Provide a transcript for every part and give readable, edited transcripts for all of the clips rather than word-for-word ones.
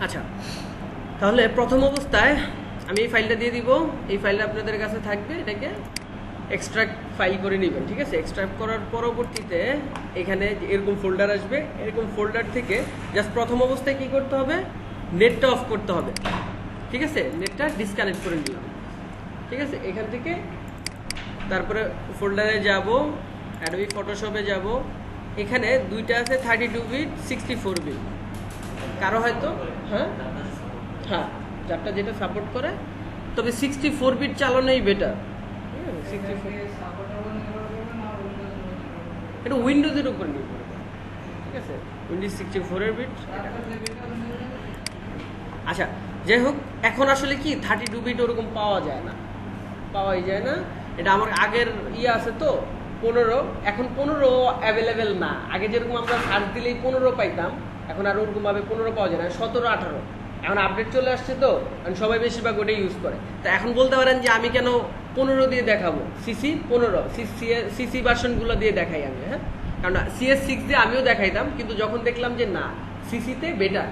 আচ্ছা, তাহলে প্রথম অবস্থায় আমি এই ফাইলটা দিয়ে দিব। এই ফাইলটা আপনাদের কাছে থাকবে, এটাকে এক্সট্রাক্ট ফাইল করে নেবেন। ঠিক আছে, এক্সট্রাক্ট করার পরবর্তীতে এখানে এরকম ফোল্ডার আসবে। এরকম ফোল্ডার থেকে জাস্ট প্রথম অবস্থায় কি করতে হবে, নেটটা অফ করতে হবে। ঠিক আছে, নেটটা ডিসকানেক্ট করে নিলাম। ঠিক আছে, এখান থেকে তারপরে ফোল্ডারে যাব, অ্যাডোবি ফটোশপে যাব। এখানে দুইটা আছে 32 বিট 64 বিট। কারো হয়তো হ্যাঁ হ্যাঁ যারটা যেটা সাপোর্ট করে, তবে 64 বিট চালানোই বেটার। এটা উইন্ডোজের উপর নির্ভর করে। ঠিক আছে, উইন্ডোজ 64 বিট। আচ্ছা, যাই হোক, এখন আসলে কি 32 বিট ওরকম পাওয়াই যায় না। এটা আমার আগের আছে তো 15, এখন 15 অ্যাভেলেবেল না। আগে যেরকম আমরা সার্চ দিলেই 15 পাইতাম, এখন আর ওরকম ভাবে 15 পাওয়া যায় না, 17, 18। এখন আপডেট চলে আসছে তো, সবাই বেশিরভাগ ওটাই ইউজ করে। তো এখন বলতে পারেন যে আমি কেন 15 দিয়ে দেখাবো, সিসি 15 সিসি ভার্সনগুলো দিয়ে দেখাই আমি। হ্যাঁ, কারণ CS6 দিয়ে আমিও দেখাইতাম, কিন্তু যখন দেখলাম যে না, সিসিতে বেটার,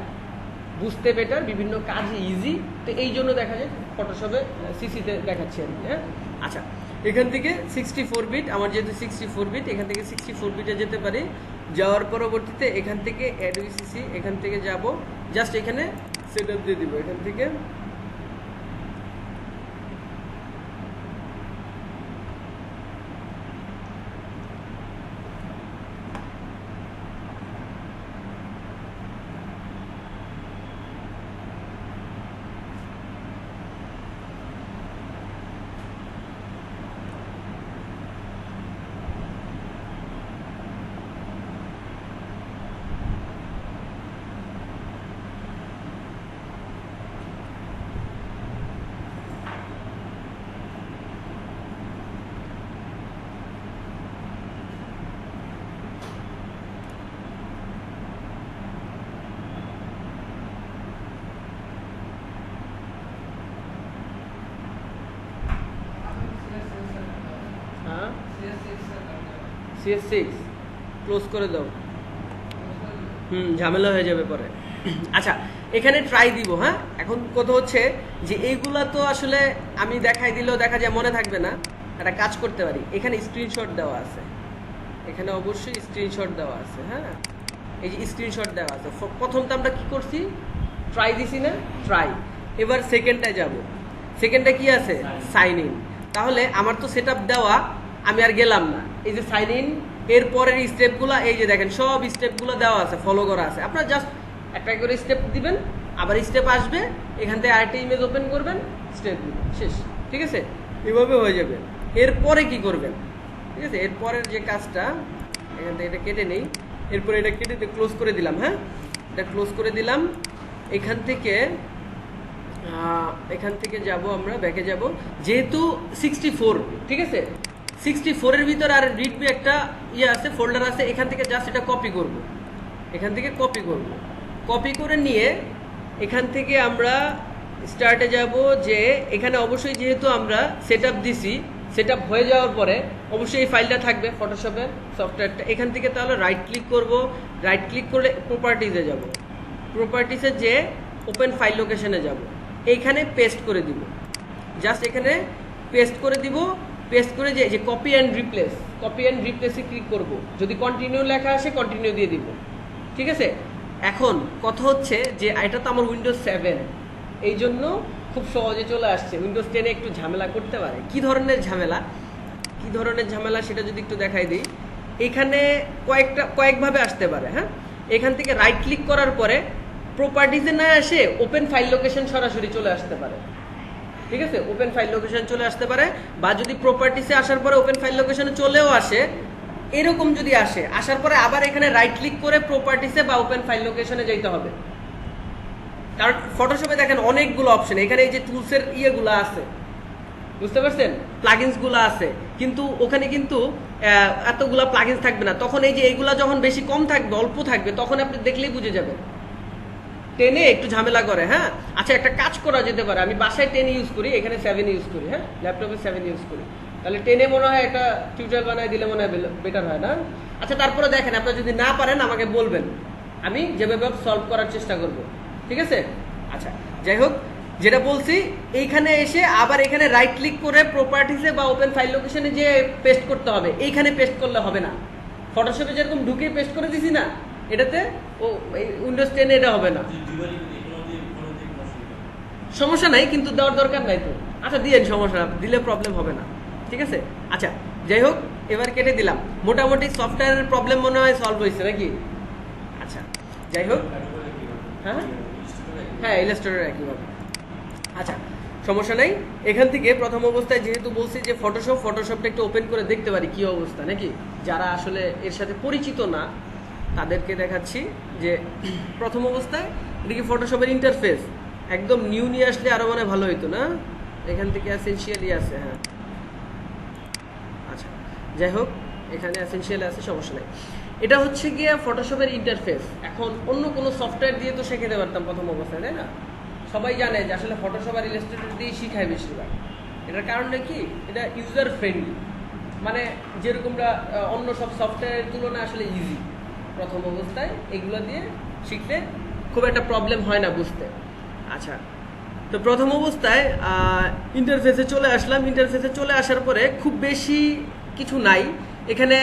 বুঝতে বেটার, বিভিন্ন কাজ ইজি, তো এই জন্য দেখা যায় ফটোশপে সিসিতে দেখাচ্ছি আর কি। হ্যাঁ, আচ্ছা, এখান থেকে 64 বিট, আমার যেহেতু 64 বিট, এখান থেকে 64 বিটে যেতে পারি। যাওয়ার পরবর্তীতে এখান থেকে অ্যাডোবি সিসি, এখান থেকে যাব, জাস্ট এখানে সেটআপ দিয়ে দিব। এখান থেকে CS6 ক্লোজ করে দাও। ঝামেলা হয়ে যাবে পরে। আচ্ছা, এখানে ট্রাই দিব। হ্যাঁ, এখন কথা হচ্ছে যে এইগুলা তো আসলে আমি দেখাই দিলেও দেখা যায় মনে থাকবে না। একটা কাজ করতে পারি, এখানে স্ক্রিনশট দেওয়া আছে, এখানে অবশ্যই স্ক্রিনশট দেওয়া আছে। হ্যাঁ, এই যে স্ক্রিনশট দেওয়া আছে। প্রথমটা আমরা কি করছি, ট্রাই দিছি না, ট্রাই। এবার সেকেন্ডটায় যাব। সেকেন্ডটা কি আছে, সাইন ইন। তাহলে আমার তো সেটআপ দেওয়া, আমি আর গেলাম না। এই যে সাইন ইন, এর পরের স্টেপগুলো এই যে দেখেন, সব স্টেপগুলো দেওয়া আছে, ফলো করা আছে। আপনারা জাস্ট একটা করে স্টেপ দিবেন, আবার স্টেপ আসবে, এখান থেকে আরেকটা ইমেজ ওপেন করবেন, স্টেপ দিবেন, শেষ। ঠিক আছে, এভাবে হয়ে যাবে। এরপরে কি করবেন, ঠিক আছে, এরপরের যে কাজটা, এখান থেকে এটা কেটে নেই, এরপরে এটা কেটে ক্লোজ করে দিলাম। হ্যাঁ, এটা ক্লোজ করে দিলাম। এখান থেকে যাব, আমরা ব্যাকে যাব। যেহেতু 64, ঠিক আছে, 64 এর ভিতর আর রিডমি একটা আছে, ফোল্ডার আছে। এখান থেকে জাস্ট এটা কপি করব, এখান থেকে কপি করে নিয়ে এখান থেকে আমরা স্টার্টে যাব। যে এখানে অবশ্যই যেহেতু আমরা সেটআপ দিছি, সেটআপ হয়ে যাওয়ার পরে অবশ্যই এই ফাইলটা থাকবে ফটোশপের সফটওয়্যারটা। এখান থেকে তাহলে রাইট ক্লিক করব, রাইট ক্লিক করে প্রপার্টিজে যাব, প্রপার্টিসে যে ওপেন ফাইল লোকেশনে যাব, এইখানে পেস্ট করে দিব। জাস্ট এখানে পেস্ট করে দিব। পেস্ট করে যে কপি অ্যান্ড রিপ্লেসে ক্লিক করব। যদি কন্টিনিউ লেখা আসে, কন্টিনিউ দিয়ে দিব। ঠিক আছে, এখন কথা হচ্ছে যে এটা তো আমার উইন্ডোজ 7, এই জন্য খুব সহজে চলে আসছে। উইন্ডোজ 10-এ একটু ঝামেলা করতে পারে। কি ধরনের ঝামেলা সেটা যদি একটু দেখাই দিই। এখানে কয়েকভাবে আসতে পারে। হ্যাঁ, এখান থেকে রাইট ক্লিক করার পরে প্রপার্টিজে না আসে ওপেন ফাইল লোকেশন সরাসরি চলে আসতে পারে। ঠিক আছে, ওপেন ফাইল লোকেশন চলে আসতে পারে, বা যদি প্রপার্টিসে আসার পরে ওপেন ফাইল লোকেশনে চলেও আসে, এরকম যদি আসে, আসার পরে আবার এখানে রাইট ক্লিক করে প্রপার্টিসে বা ওপেন ফাইল লোকেশনে যেতে হবে। কারণ ফটোশপে দেখেন অনেকগুলো অপশন, এখানে এই যে টুলসের ইয়েগুলো আছে, বুঝতে পারছেন, প্লাগইনসগুলো আছে, কিন্তু ওখানে কিন্তু এতগুলা প্লাগইনস থাকবে না। তখন এই যে এইগুলা যখন বেশি কম থাকবে, অল্প থাকবে, তখন আপনি দেখলেই বুঝে যাবেন। 10-এ একটু ঝামেলা করে। হ্যাঁ, আচ্ছা, একটা কাজ করা যেতে পারে। আমি বাসায় 10 ইউজ করি, এখানে 7 ইউজ করি। হ্যাঁ, ল্যাপটপে 7 ইউজ করি। তাহলে 10-এ মনে হয় একটা টিউটোরিয়াল বানায় দিলে মনে হয় বেটার হয় না? আচ্ছা, তারপরে দেখেন, আপনারা যদি না পারেন আমাকে বলবেন, আমি যেভাবে সলভ করার চেষ্টা করব। ঠিক আছে। আচ্ছা যাই হোক, যেটা বলছি এইখানে এসে আবার এখানে রাইট ক্লিক করে প্রপার্টিসে বা ওপেন ফাইল লোকেশনে যে পেস্ট করতে হবে, এইখানে পেস্ট করলে হবে না। ফটোশপে যেরকম ঢুকে পেস্ট করে দিছি না, এটাতে ও উইন্ডোজ 10 এটা হবে না। সমস্যা নাই, কিন্তু দেওয়ার দরকার নাই তো। আচ্ছা দিয়েন, সমস্যা দিলে প্রবলেম হবে না, ঠিক আছে। আচ্ছা যাই হোক, এবার কেটে দিলাম। মোটামুটি সফটওয়্যারের প্রবলেম মনে হয় সলভ হয়েছে নাকি? আচ্ছা যাই হোক, হ্যাঁ হ্যাঁ ইলাস্ট্রেটর একইভাবে। আচ্ছা সমস্যা নাই। এখান থেকে প্রথম অবস্থায় যেহেতু বলছি যে ফটোশপটা একটু ওপেন করে দেখতে পারি কি অবস্থা নাকি, যারা আসলে এর সাথে পরিচিত না তাদেরকে দেখাচ্ছি যে প্রথম অবস্থায় এটা কি ফটোশপের ইন্টারফেস একদম নিউ নিয়ে আসলে আরো মানে ভালো হইতো না। এখান থেকে এসেনশিয়ালি আছে, হ্যাঁ আচ্ছা যাই হোক, এখানে এসেনশিয়াল আছে, সমস্যা নাই। এটা হচ্ছে গিয়ে ফটোশপের ইন্টারফেস। এখন অন্য কোনো সফটওয়্যার দিয়ে তো শেখাতে পারতাম প্রথম অবস্থায়, তাই না? সবাই জানে যে আসলে ফটোশপ আর ইলাস্ট্রেটর দিয়ে শিখায় বেশিরভাগ। এটার কারণটা কি, এটা ইউজার ফ্রেন্ডলি, মানে যেরকমটা অন্য সব সফটওয়্যারের তুলনায় আসলে ইজি। প্রথম অবস্থায় এগুলো দিয়ে শিখতে খুব একটা প্রবলেম হয় না বুঝতে। আচ্ছা তো প্রথম অবস্থায় ইন্টারফেসে চলে আসলাম। ইন্টারফেসে চলে আসার পরে খুব বেশি কিছু নাই, এখানে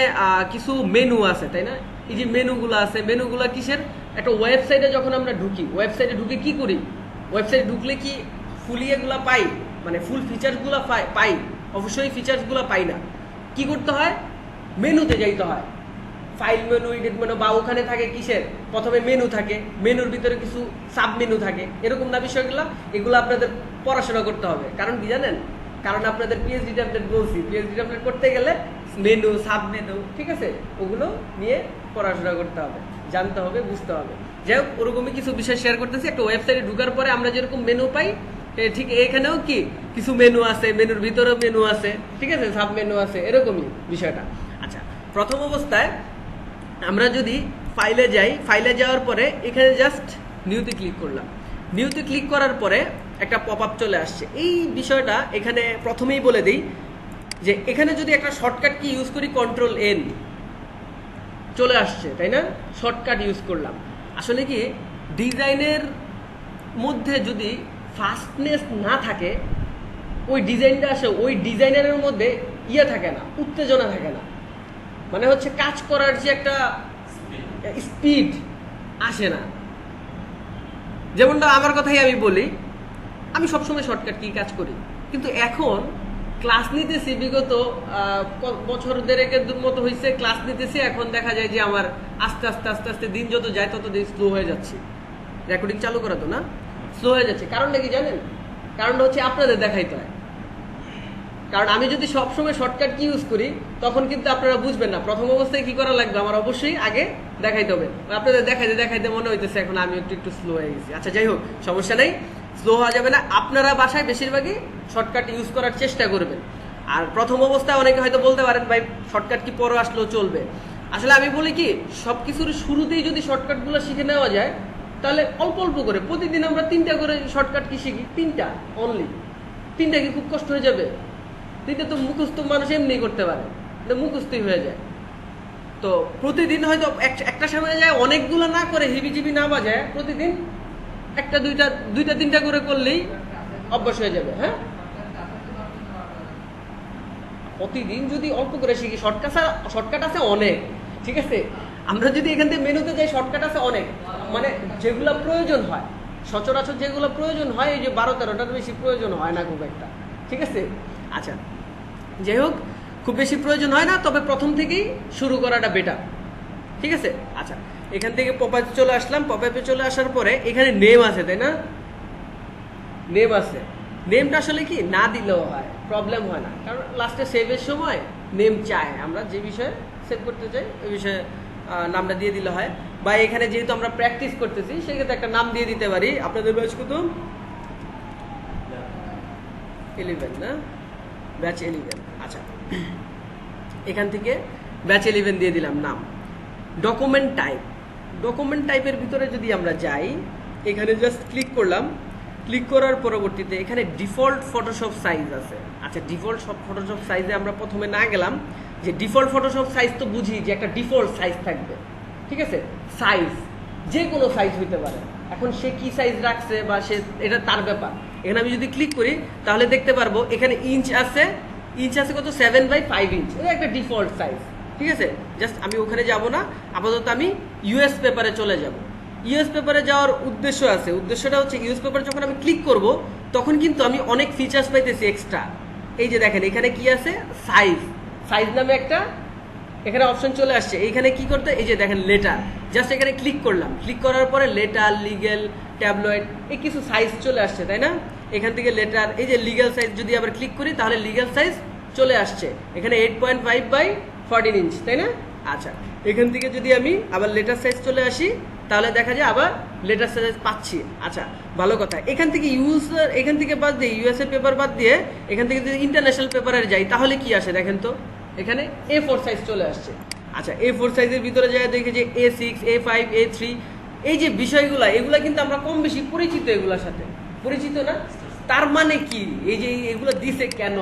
কিছু মেনু আছে, তাই না? এই যে মেনুগুলো আছে, মেনুগুলো কিসের? একটা ওয়েবসাইটে যখন আমরা ঢুকি, ওয়েবসাইটে ঢুকে কি করি? ওয়েবসাইটে ঢুকলে কি ফুলি এগুলো পাই, মানে ফুল ফিচার্সগুলো পাই? অবশ্যই ফিচার্সগুলো পাই না। কি করতে হয়? মেনুতে যাইতে হয়, ফাইল মেনু, এডিট মেনু, বা ওখানে থাকে কিসের, প্রথমে মেনু থাকে, মেনুর ভিতরে কিছু সাব মেনু থাকে, এরকম না বিষয়গুলো। এগুলো আপনাদের পড়াশোনা করতে হবে। কারণ কি জানেন? কারণ আপনাদের পিএইচডি আপডেট বলছি, পিএইচডি আপডেট করতে গেলে মেনু, সাব মেনু, ঠিক আছে, ওগুলো নিয়ে পড়াশোনা করতে হবে, জানতে হবে, বুঝতে হবে। যাই হোক, ওরকমই কিছু বিষয় শেয়ার করতেছি। একটা ওয়েবসাইটে ঢুকার পরে আমরা যেরকম মেনু পাই, ঠিক এখানেও কি কিছু মেনু আছে, মেনুর ভিতরেও মেনু আছে, ঠিক আছে, সাব মেনু আছে, এরকমই বিষয়টা। আচ্ছা প্রথম অবস্থায় আমরা যদি ফাইলে যাই, ফাইলে যাওয়ার পরে এখানে জাস্ট নিউতে ক্লিক করলাম। নিউতে ক্লিক করার পরে একটা পপ আপ চলে আসছে। এই বিষয়টা এখানে প্রথমেই বলে দিই যে এখানে যদি একটা শর্টকাট কি ইউজ করি, কন্ট্রোল এন, চলে আসছে, তাই না? শর্টকাট ইউজ করলাম। আসলে কি ডিজাইনের মধ্যে যদি ফাস্টনেস না থাকে, ওই ডিজাইনটা আসে, ওই ডিজাইনারের মধ্যে ইয়ে থাকে না, উত্তেজনা থাকে না, মানে হচ্ছে কাজ করার যে একটা স্পিড আসে না। যেমনটা আমার কথাই আমি বলি, আমি সবসময় শর্টকাট কি কাজ করি, কিন্তু এখন ক্লাস নিতেছি, বিগত বছর দেড়েকের মতো হয়েছে ক্লাস নিতেছি, এখন দেখা যায় যে আমার আস্তে আস্তে আস্তে আস্তে দিন যত যায় তত দিন স্লো হয়ে যাচ্ছে। রেকর্ডিং চালু করা তো না, স্লো হয়ে যাচ্ছে। কারণটা কি জানেন? কারণটা হচ্ছে আপনাদের দেখাইতে হয়। কারণ আমি যদি সবসময় শর্টকাট কি ইউজ করি, তখন কিন্তু আপনারা বুঝবেন না প্রথম অবস্থায় কি করা লাগবে। আমার অবশ্যই আগে দেখাইতে হবে, আপনাদের দেখাইতে দেখাইতে মনে হইতেছে এখন আমি একটু স্লো হয়ে গেছি। আচ্ছা যাই হোক, সমস্যা নেই, স্লো হওয়া যাবে না। আপনারা বাসায় বেশিরভাগই শর্টকাট ইউজ করার চেষ্টা করবেন। আর প্রথম অবস্থায় অনেকে হয়তো বলতে পারেন ভাই শর্টকাট কি পরে আসলেও চলবে। আসলে আমি বলি কি, সবকিছুর শুরুতেই যদি শর্টকাটগুলো শিখে নেওয়া যায়, তাহলে অল্প অল্প করে প্রতিদিন আমরা 3টা করে শর্টকাট কি শিখি, 3টা অনলি, 3টা কি খুব কষ্ট হয়ে যাবে? 3টা তো মুখস্থ মানুষ এমনি করতে পারে, মুখস্থই হয়ে যায়। তো প্রতিদিন হয়তো একটা সময় যায় অনেকগুলো না করে, হিবিজিবি না বাজায়, প্রতিদিন একটা দুইটা 3টা করে করলেই অভ্যাস হয়ে যাবে। হ্যাঁ, প্রতিদিন যদি অল্প করে শিখি, শর্টকাট আছে অনেক, ঠিক আছে। আমরা যদি এখান থেকে মেনুতে যাই, শর্টকাট আছে অনেক, মানে যেগুলো প্রয়োজন হয়, সচরাচর যেগুলো প্রয়োজন হয়, এই যে 12-13টার বেশি প্রয়োজন হয় না খুব একটা, ঠিক আছে। আচ্ছা যাই হোক, খুব বেশি প্রয়োজন হয় না, তবে প্রথম থেকেই শুরু করাটা বেটার, ঠিক আছে। আচ্ছা এখান থেকে পপআপে চলে আসলাম। পপআপে চলে আসার পরে এখানে নেম আছে, তাই না? নেম আছে। নেমটা আসলে কি না দিলেও হয়, প্রবলেম হয় না, কারণ লাস্টে সেভের সময় নেম চায়, আমরা যে বিষয়ে সেভ করতে চাই ওই বিষয়ে নামটা দিয়ে দিলে হয়। বা এখানে যেহেতু আমরা প্র্যাকটিস করতেছি, সেক্ষেত্রে একটা নাম দিয়ে দিতে পারি। আপনাদের ব্যাচ কত? 11 না, ব্যাচ 11। আচ্ছা এখান থেকে ব্যাচ 11 দিয়ে দিলাম নাম। ডকুমেন্ট টাইপের ভিতরে যদি আমরা যাই, এখানে জাস্ট ক্লিক করলাম। ক্লিক করার পরবর্তীতে এখানে ডিফল্ট ফটোশপ সাইজ আছে। আচ্ছা ডিফল্ট ফটোশপ সাইজে আমরা প্রথমে না গেলাম, যে ডিফল্ট ফটোশপ সাইজ তো বুঝি যে একটা ডিফল্ট সাইজ থাকবে, ঠিক আছে। সাইজ যে কোনো সাইজ হইতে পারে, এখন সে কি সাইজ রাখছে বা সে এটা তার ব্যাপার। এখানে আমি যদি ক্লিক করি তাহলে দেখতে পারবো এখানে ইঞ্চ আছে কত 7/5 ইঞ্চ, এটা একটা ডিফল্ট সাইজ। ঠিক আছে, জাস্ট আমি ওখানে যাব না, আপাতত আমি ইউএস পেপারে চলে যাব। ইউএস পেপারে যাওয়ার উদ্দেশ্যটা হচ্ছে ইউএস পেপারে যখন আমি ক্লিক করব তখন কিন্তু আমি অনেক ফিচার্স পাইতেছি এক্সট্রা। এই যে দেখেন এখানে কি আছে, সাইজ নামে একটা এখানে অপশন চলে আসছে। এইখানে কি করতে, এই যে দেখেন লেটার, জাস্ট এখানে ক্লিক করলাম, ক্লিক করার পরে লেটার, লিগেল, ট্যাবলয়েড, এই কিছু সাইজ চলে আসছে, তাই না? এখান থেকে লেটার, এই যে লিগ্যাল সাইজ যদি আবার ক্লিক করি তাহলে লিগ্যাল সাইজ চলে আসছে এখানে 8.5/14 ইঞ্চ, তাই না? আচ্ছা, এখান থেকে যদি আমি আবার লেটার সাইজ চলে আসি তাহলে দেখা যায় আবার লেটার সাইজ পাচ্ছি। আচ্ছা, ভালো কথা। এখান থেকে বাদ দিয়ে ইউএসএ পেপার বাদ দিয়ে এখান থেকে যদি ইন্টারন্যাশনাল পেপারে যাই তাহলে কি আসে দেখেন তো, এখানে A4 সাইজ চলে আসছে। আচ্ছা, A4 সাইজের ভিতরে যায় দেখে যে A6, A5, A3, এই যে বিষয়গুলা এগুলা কিন্তু আমরা কম বেশি পরিচিত, এগুলার সাথে পরিচিত না? তার মানে কি, এই যে এগুলো দিছে কেন,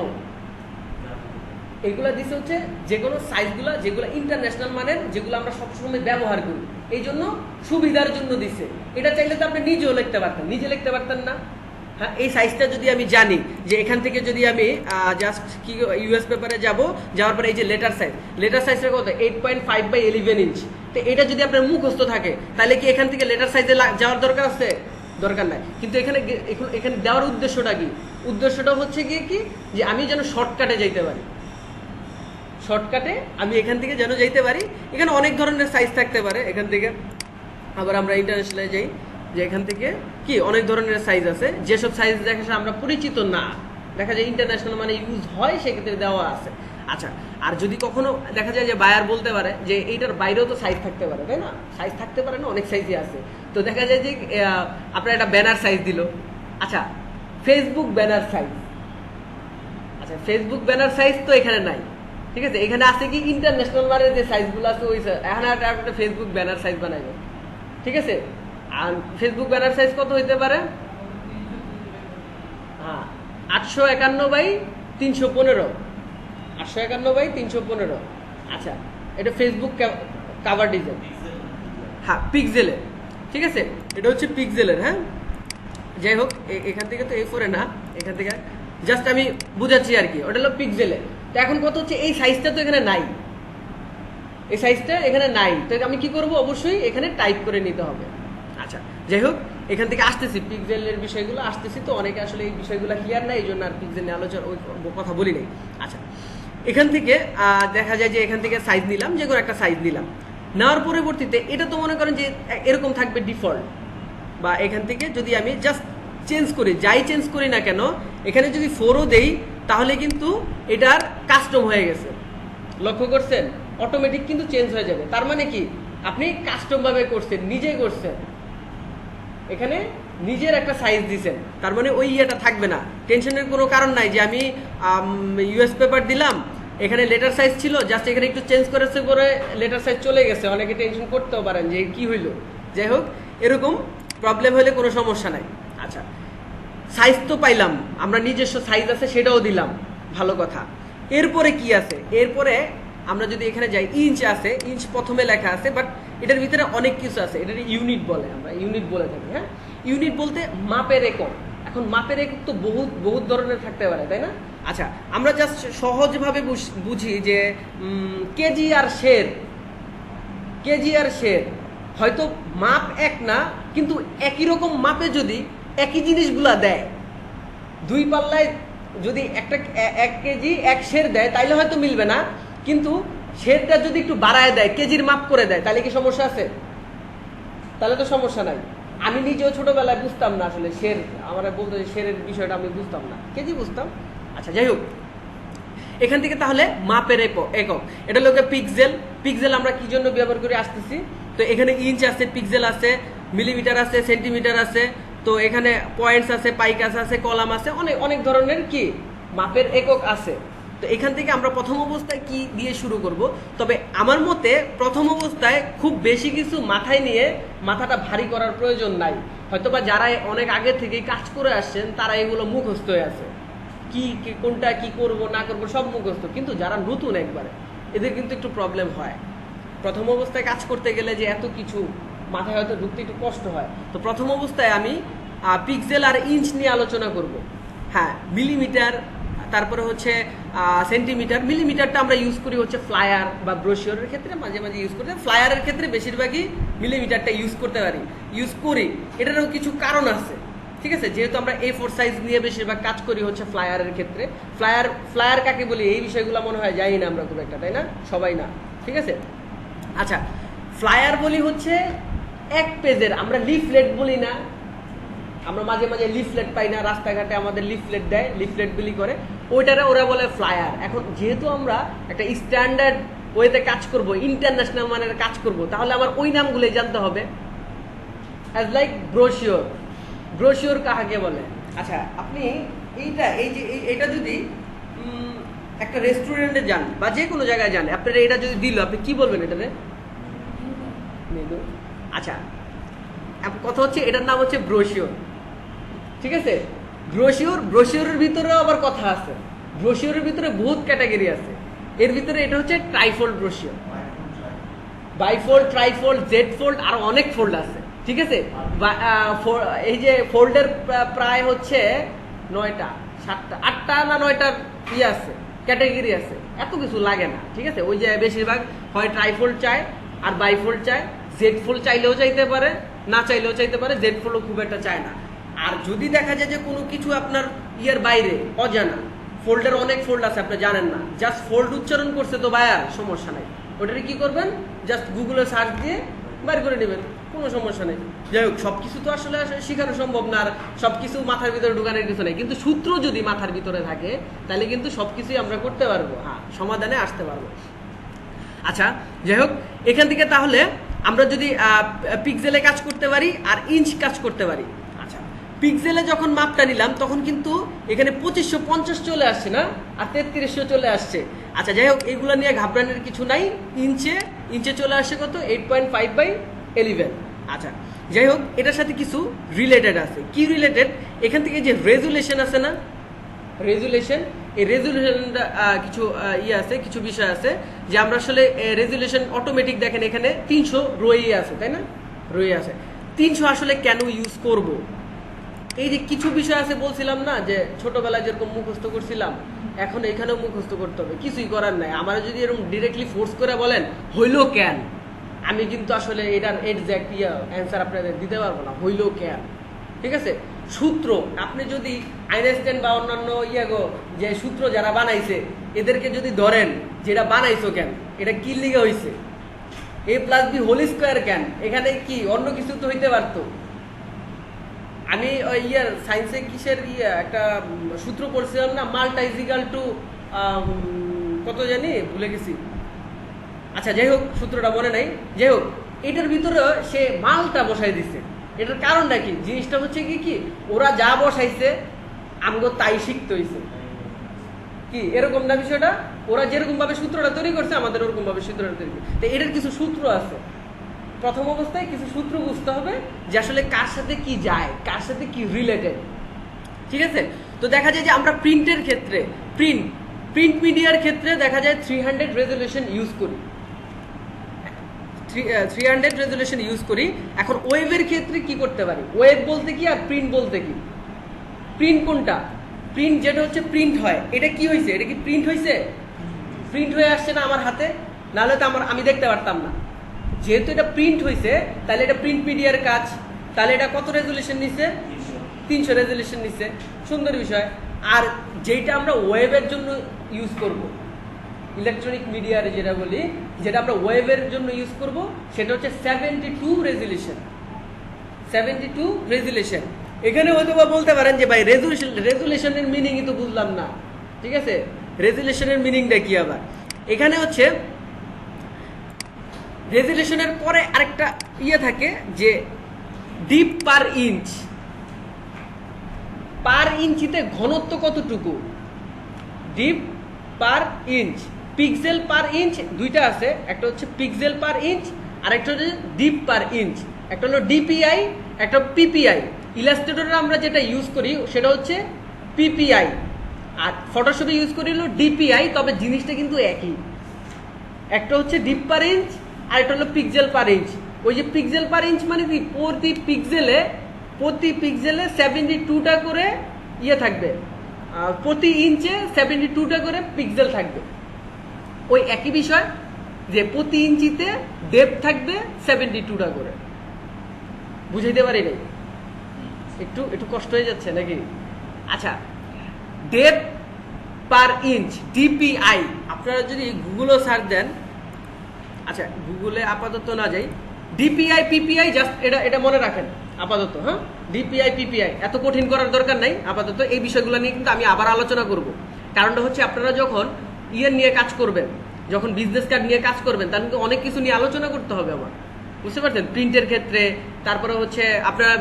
এগুলা দিছে হচ্ছে যে কোনো সাইজগুলা যেগুলো ইন্টারন্যাশনাল মানের, যেগুলো আমরা সবসময় ব্যবহার করি, এই জন্য সুবিধার জন্য দিছে। এটা চাইলে তো আপনি নিজে লিখতে পারতেন না? হ্যাঁ, এই সাইজটা যদি আমি জানি যে এখান থেকে যদি আমি জাস্ট কি ইউএস পেপারে যাওয়ার পরে এই যে লেটার সাইজটা কত 8.5/11 ইঞ্চ, তো এটা যদি আপনার মুখস্থ থাকে তাহলে কি এখান থেকে লেটার সাইজে যাওয়ার দরকার আছে? দরকার নাই। কিন্তু এখানে দেওয়ার উদ্দেশ্যটা কি? উদ্দেশ্যটা হচ্ছে গিয়ে কি, যে আমি যেন শর্টকাটে যাইতে পারি, আমি এখান থেকে যেন যাইতে পারি। এখানে অনেক ধরনের সাইজ থাকতে পারে। এখান থেকে আবার আমরা ইন্টারন্যাশনালে যাই, যে এখান থেকে কি অনেক ধরনের সাইজ আছে, যেসব সাইজ দেখা যায় আমরা পরিচিত না, দেখা যায় ইন্টারন্যাশনাল মানে ইউজ হয়, সেক্ষেত্রে দেওয়া আছে। আচ্ছা, আর যদি কখনো দেখা যায় যে বায়ার বলতে পারে যে এইটার বাইরেও তো সাইজ থাকতে পারে, তাই না? সাইজ থাকতে পারে না, অনেক সাইজই আছে। তো দেখা যায় যে আপনার একটা ব্যানার সাইজ দিল। আচ্ছা, ফেসবুক ব্যানার সাইজ তো এখানে নাই, ঠিক আছে? এখানে আছে কি ইন্টারন্যাশনাল মানের যে সাইজগুলো আছে ওই এখানে একটা ফেসবুক ব্যানার সাইজ বানাইবে, ঠিক আছে? আর ফেসবুক ব্যানার সাইজ কত হইতে পারে? হ্যাঁ, 851/315, 851/315। আচ্ছা, এটা ফেসবুক কাভার ডিজাইন, হ্যাঁ, পিক্সেলের, ঠিক আছে? এটা হচ্ছে পিক্সেলের। হ্যাঁ, যাই হোক, এখান থেকে তো A4 না, এখান থেকে জাস্ট আমি বুঝাচ্ছি আর কি, ওটা হলো পিক্সেলের। তো এখন কত হচ্ছে, এই সাইজটা তো এখানে নাই, তো আমি কি করব, অবশ্যই এখানে টাইপ করে নিতে হবে। আচ্ছা, যাই হোক, এখান থেকে আসতেছি, পিক্সেলের বিষয়গুলো আসতেছি। তো অনেকে আসলে এই বিষয়গুলো ক্লিয়ার নাই, এই জন্য আর পিক্সেল নিয়ে আলোচনা ওই কথা বলি নাই। আচ্ছা, এখান থেকে দেখা যায় যে এখান থেকে সাইজ নিলাম, যে কোনো একটা সাইজ নিলাম, নেওয়ার পরবর্তীতে এটা তো মনে করেন যে এরকম থাকবে ডিফল্ট, বা এখান থেকে যদি আমি জাস্ট চেঞ্জ করি না কেন, এখানে যদি 4ও দেই তাহলে কিন্তু এটার কাস্টম হয়ে গেছে, লক্ষ্য করছেন? অটোমেটিক কিন্তু চেঞ্জ হয়ে যাবে। তার মানে কি, আপনি কাস্টম ভাবে করছেন, নিজেই করছেন, এখানে নিজের একটা সাইজ দিছেন, তার মানে ওই ইয়েটা থাকবে না। টেনশনের কোনো কারণ নাই যে আমি ইউএস পেপার দিলাম, এখানে লেটার সাইজ ছিল, জাস্ট এখানে একটু চেঞ্জ করেছে, পরে লেটার সাইজ চলে গেছে, অনেকে টেনশন করতেও পারেন যে কি হইলো। যাই হোক, এরকম প্রবলেম হলে কোনো সমস্যা নাই। আচ্ছা, সাইজ তো পাইলাম, আমরা নিজস্ব সাইজ আছে সেটাও দিলাম, ভালো কথা। এরপরে কি আছে? এরপরে আমরা যদি এখানে যাই, ইঞ্চ আছে, ইঞ্চ প্রথমে লেখা আছে, বাট এটার ভিতরে অনেক কিছু আছে, এটার ইউনিট বলে, আমরা ইউনিট বলে থাকি। হ্যাঁ, ইউনিট বলতে মাপের একক। এখন মাপের একক তো বহুত ধরনের থাকতে পারে, তাই না? আচ্ছা, আমরা জাস্ট সহজভাবে বুঝি যে কেজি আর শের হয়তো মাপ এক না, কিন্তু একই রকম মাপে যদি একই জিনিসগুলা দেয়, 2 পাল্লায় যদি 1 কেজি 1 শের দেয় তাইলে হয়তো মিলবে না, কিন্তু শেরটা যদি একটু বাড়ায় দেয়, কেজির মাপ করে দেয়, তাহলে কি সমস্যা আছে? তাহলে তো সমস্যা নাই। আমি নিজেও ছোটবেলায় বুঝতাম না আসলে শের, আমার বলতো যে শেরের বিষয়টা আমি বুঝতাম না, কেজি বুঝতাম। আচ্ছা, যাই হোক, এখান থেকে তাহলে মাপের একক, এটা হলো পিক্সেল আমরা কি জন্য ব্যবহার করে আসতেছি। তো এখানে ইঞ্চ আছে, পিক্সেল আছে, মিলিমিটার আছে, সেন্টিমিটার আছে, তো এখানে পয়েন্টস আছে, পাইকাস আছে, কলাম আছে, অনেক ধরনের কি মাপের একক আছে। তো এখান থেকে আমরা প্রথম অবস্থায় কি দিয়ে শুরু করব? তবে আমার মতে প্রথম অবস্থায় খুব বেশি কিছু মাথায় নিয়ে মাথাটা ভারী করার প্রয়োজন নাই। হয়তোবা যারা অনেক আগে থেকেই কাজ করে আসছেন তারা এগুলো মুখস্থ হয়ে আছে, কি কোনটা কি করব না করব সব মুখস্থ। কিন্তু যারা নতুন একবারে, এদের কিন্তু একটু প্রবলেম হয় প্রথম অবস্থায় কাজ করতে গেলে, যে এত কিছু মাথায় হয়তো ঢুকতে একটু কষ্ট হয়। তো প্রথম অবস্থায় আমি পিক্সেল আর ইঞ্চ নিয়ে আলোচনা করব। হ্যাঁ, মিলিমিটার, তারপরে হচ্ছে সেন্টিমিটার। মিলিমিটারটা আমরা ইউজ করি হচ্ছে ফ্লায়ার বা ব্রোশিওরের ক্ষেত্রে, মাঝে মাঝে ইউজ করতে। ফ্লায়ারের ক্ষেত্রে বেশিরভাগই মিলিমিটারটা ইউজ করি। এটারও কিছু কারণ আছে, ঠিক আছে? যেহেতু আমরা A4 সাইজ নিয়ে বেশিরভাগ কাজ করি হচ্ছে ফ্লায়ারের ক্ষেত্রে। ফ্লায়ার কাকে বলি এই বিষয়গুলো মনে হয় জানি না আমরা খুব একটা, তাই না? সবাই না, ঠিক আছে? আচ্ছা, ফ্লায়ার বলি হচ্ছে এক পেজের, আমরা লিফলেট বলি না, আমরা মাঝে মাঝে লিফলেট পাই না, রাস্তাঘাটে আমাদের লিফলেট দেয়, লিফলেট বিলি করে, ওইটারে ওরা বলে ফ্লায়ার। এখন যেহেতু আমরা একটা স্ট্যান্ডার্ড ওয়েতে কাজ করব, ইন্টারন্যাশনাল মানের কাজ করব, তাহলে আমার ওই নামগুলোই জানতে হবে। অ্যাজ লাইক ব্রোশিওর কাহাকে বলে? আচ্ছা, আপনি এইটা যদি একটা রেস্টুরেন্টে যান বা যে কোনো জায়গায় যান, আপনার এটা যদি দিল, আপনি কি বলবেন এটাতে? আচ্ছা, কথা হচ্ছে এটার নাম হচ্ছে ব্রোশিওর, ঠিক আছে? ব্রোশিওরের ভিতরেও আবার কথা আছে। ব্রোশিওরের ভিতরে বহুত ক্যাটাগরি আছে। এর ভিতরে এটা হচ্ছে trifold brochure, bifold, trifold, Z fold, আর অনেক ফোল্ড আছে, ঠিক আছে? এই যে ফোল্ডের প্রায় হচ্ছে 9টা, 7টা, 8টা না 9টার আছে, ক্যাটাগরি আছে। এত কিছু লাগে না, ঠিক আছে? ওই যে বেশিরভাগ হয় ট্রাইফোল্ড চায় আর বাইফোল্ড চায়। জেড ফোল্ড চাইলেও চাইতে পারে, না চাইলেও চাইতে পারে। জেড ফোল্ডও খুব একটা চায় না। আর যদি দেখা যায় যে কোনো কিছু আপনার বাইরে অজানা, ফোল্ডের অনেক ফোল্ড আছে আপনি জানেন না, জাস্ট ফোল্ড উচ্চারণ করছে তো ভাই, আর সমস্যা নাই। ওটারে কি করবেন? জাস্ট গুগলে সার্চ দিয়ে বাইর করে নেবেন, কোনো সমস্যা নেই। যাই হোক, সবকিছু তো আসলে শেখানো সম্ভব না, আর সবকিছু মাথার ভিতরে ঢুকানোর কিছু নেই। কিন্তু সূত্র যদি মাথার ভিতরে থাকে তাহলে কিন্তু সবকিছুই আমরা করতে পারবো, হ্যাঁ, সমাধানে আসতে পারবো। আচ্ছা, যাই হোক, এখান থেকে তাহলে আমরা যদি পিক্সেলে কাজ করতে পারি আর ইঞ্চ কাজ করতে পারি। আচ্ছা, পিক্সেলে যখন মাপটা নিলাম তখন কিন্তু এখানে 2550 চলে আসছে না, আর 3300 চলে আসছে। আচ্ছা, যাই হোক, এগুলো নিয়ে ঘাবড়ানোর কিছু নাই। ইঞ্চে চলে আসছে কত? 8.5/11। আচ্ছা, যাই হোক, এটার সাথে কিছু রিলেটেড আছে। কি রিলেটেড? এখান থেকে যে রেজুলেশন আছে না, রেজুলেশন, এই রেজুলেশনটা কিছু আছে, কিছু বিষয় আছে যে আমরা আসলে রেজুলেশন অটোমেটিক, দেখেন এখানে 300 রোই আছে, তাই না? রোই আছে 300। আসলে কেন ইউজ করব? এই যে কিছু বিষয় আছে বলছিলাম না, যে ছোটবেলায় যেরকম মুখস্থ করছিলাম, এখন এখানেও মুখস্থ করতে হবে, কিছুই করার নাই। আমার যদি এরকম ডিরেক্টলি ফোর্স করে বলেন হইলো কেন, আমি কিন্তু আসলে এটার এক্সাক্ট অ্যান্সার আপনাদের দিতে পারবো না, হইলো কেন, ঠিক আছে? সূত্র, আপনি যদি আইনস্টাইন বা অন্যান্য যে সূত্র যারা বানাইছে এদেরকে যদি ধরেন যে এটা বানাইছো কেন, এটা কি লিগে হয়েছে, a+b² কেন, এখানে কি অন্য কিছু তো হইতে পারতো। আমি সায়েন্সে কিসের একটা সূত্র পড়ছিলাম না, মাল্টা ইজিক্যাল টু কত জানি ভুলে গেছি। আচ্ছা, যাই হোক, সূত্রটা মনে নাই। যাই হোক, এটার ভিতরে সে মালটা বসাই দিছে। এটার কারণটা কি? জিনিসটা হচ্ছে কি ওরা যা বসাইছে আমগো তাই শিখতে হইছে, কি এরকম না বিষয়টা? ওরা যেরকম ভাবে সূত্রটা তৈরি করছে আমাদের ওরকম ভাবে সূত্রটা তৈরি করছে। তো এটার কিছু সূত্র আছে। প্রথম অবস্থায় কিছু সূত্র বুঝতে হবে যে আসলে কার সাথে কি যায়, কার সাথে কি রিলেটেড, ঠিক আছে? তো দেখা যায় যে আমরা প্রিন্টের ক্ষেত্রে, প্রিন্ট মিডিয়ার ক্ষেত্রে দেখা যায় 300 রেজুলেশন ইউজ করি, 300 রেজুলেশন ইউজ করি। এখন ওয়েবের ক্ষেত্রে কি করতে পারি? ওয়েব বলতে কি আর প্রিন্ট বলতে কি? প্রিন্ট কোনটা? প্রিন্ট যেটা হচ্ছে প্রিন্ট হয়, এটা কি হয়েছে? এটা কি প্রিন্ট হয়েছে? প্রিন্ট হয়ে আসছে না আমার হাতে, নাহলে তো আমি দেখতে পারতাম না। যেহেতু এটা প্রিন্ট হয়েছে, তাহলে এটা প্রিন্ট মিডিয়ার কাজ। তাহলে এটা কত রেজুলেশন নিচ্ছে? 300 রেজুলেশন নিচ্ছে। সুন্দর বিষয়। আর যেটা আমরা ওয়েবের জন্য ইউজ করব, ইলেকট্রনিক মিডিয়ার যেটা বলি, যেটা আমরা ওয়েবের জন্য ইউজ করব, সেটা হচ্ছে 72 রেজুলেশন। 72 রেজুলেশন। এখানে হয়তো বা বলতে পারেন যে ভাই রেজুলেশনের মিনিংই তো বুঝলাম না, ঠিক আছে? রেজুলেশনের মিনিংটা কি আবার? এখানে হচ্ছে রেজুলেশনের পরে আরেকটা থাকে যে ডিপ পার ইঞ্চ। পার ইঞ্চিতে ঘনত্ব কতটুকু? ডিপ পার ইঞ্চ, পিক্সেল পার ইঞ্চ, দুইটা আছে। একটা হচ্ছে পিক্সেল পার ইঞ্চ আর একটা হচ্ছে ডিপ পার ইঞ্চ। একটা হলো ডিপিআই, একটা পিপিআই। ইলাস্ট্রেটরে আমরা যেটা ইউজ করি সেটা হচ্ছে পিপিআই, আর ফটোশপে ইউজ করি হলো ডিপিআই। তবে জিনিসটা কিন্তু একই। একটা হচ্ছে ডিপ পার ইঞ্চ আর একটা হলো পিক্সেল পার ইঞ্চ। ওই যে পিক্সেল পার ইঞ্চ মানে কি, প্রতি পিক্সেলে 72টা করে ইয়ে থাকবে, প্রতি ইঞ্চে 72টা করে পিক্সেল থাকবে। ওই একই বিষয় যে প্রতি ইঞ্চিতে ডেপথ থাকবে 72টা করে। বুঝাইতে পারি নাই? একটু কষ্ট হয়ে যাচ্ছে নাকি? আচ্ছা, ডেপথ পার ইঞ্চ ডিপিআই, আপনারা যদি গুগলও সার্চ দেন, আচ্ছা গুগলে আপাতত না যাই, ডিপিআই পিপিআই জাস্ট এটা মনে রাখেন আপাতত। হ্যাঁ, ডিপিআই পিপিআই এত কঠিন করার দরকার নাই আপাতত। এই বিষয়গুলো নিয়ে কিন্তু আমি আবার আলোচনা করব। কারণটা হচ্ছে আপনারা যখন নিয়ে কাজ করবেন, যখন বিজনেস কার্ড নিয়ে কাজ করবেন, তার কিন্তু অনেক কিছু নিয়ে আলোচনা করতে হবে আমার, বুঝতে পারছেন? প্রিন্টের ক্ষেত্রে, তারপরে হচ্ছে আপনারা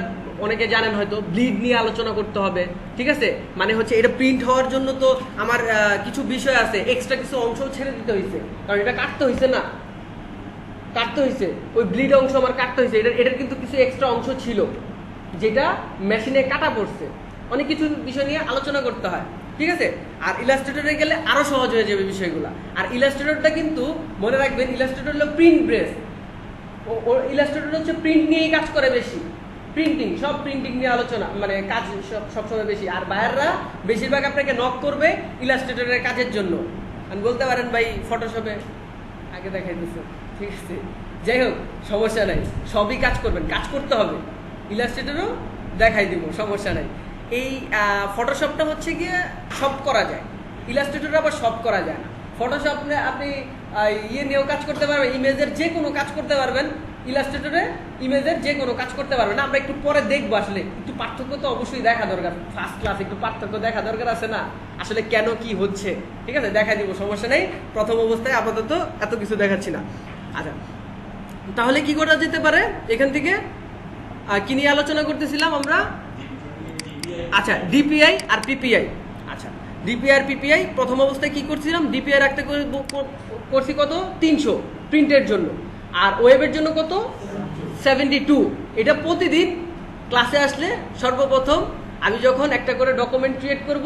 অনেকে জানেন হয়তো ব্লিড নিয়ে আলোচনা করতে হবে, ঠিক আছে? মানে হচ্ছে এটা প্রিন্ট হওয়ার জন্য তো আমার কিছু বিষয় আছে, এক্সট্রা কিছু অংশ ছেড়ে দিতে হয়েছে, কারণ এটা কাটতে হয়েছে না, কাটতে হয়েছে, ওই ব্লিড অংশ আমার কাটতে হয়েছে। এটার কিন্তু কিছু এক্সট্রা অংশ ছিল যেটা মেশিনে কাটা পড়ছে। অনেক কিছু বিষয় নিয়ে আলোচনা করতে হয়, ঠিক আছে? আর ইলাস্ট্রেটরে গেলে আরো সহজ হয়ে যাবে বিষয়গুলো। আর ইলাস্ট্রেটরটা কিন্তু মনে রাখবেন, ইলাস্ট্রেটর হলো প্রিন্ট ব্রেস। ইলাস্ট্রেটর হচ্ছে প্রিন্ট নিয়েই কাজ করে বেশি, প্রিন্টিং, সব প্রিন্টিং নিয়ে আলোচনা, মানে কাজ সবসময় বেশি। আর বাইরেরা বেশিরভাগ আপনাকে নক করবে ইলাস্ট্রেটরের কাজের জন্য। আমি বলতে পারেন ভাই ফটোশপে আগে দেখাই দিচ্ছে, ঠিক আছে? যাই হোক, সমস্যা নাই, সবই কাজ করবেন, কাজ করতে হবে। ইলাস্ট্রেটরও দেখাই দিব, সমস্যা নাই। এই ফটোশপটা হচ্ছে গিয়ে সব করা যায়, ইলাস্ট্রেটর আবার সব করা যায় না। ফটোশপ আপনি নিয়েও কাজ করতে পারবেন, ইমেজের যে কোনো কাজ করতে পারবেন, ইলাস্ট্রেটরে ইমেজের যে কোনো কাজ করতে পারবেন। আমরা একটু পরে দেখবো, আসলে একটু পার্থক্য তো অবশ্যই দেখা দরকার, ফার্স্ট ক্লাস একটু পার্থক্য দেখা দরকার আছে না, আসলে কেন কি হচ্ছে, ঠিক আছে? দেখা দিব, সমস্যা নেই। প্রথম অবস্থায় আপাতত এত কিছু দেখাচ্ছি না। আচ্ছা, তাহলে কি করা যেতে পারে এখান থেকে? কি নিয়ে আলোচনা করতেছিলাম আমরা? আচ্ছা, ডিপিআই আর পিপিআই। আচ্ছা, ডিপিআই আর পিপিআই প্রথম অবস্থায় কি করছিলাম? ডিপিআই রাখতে করছি কত? 300 প্রিন্টের জন্য, আর ওয়েবের জন্য কত? 72। এটা প্রতিদিন ক্লাসে আসলে সর্বপ্রথম আমি যখন একটা করে ডকুমেন্ট ক্রিয়েট করব,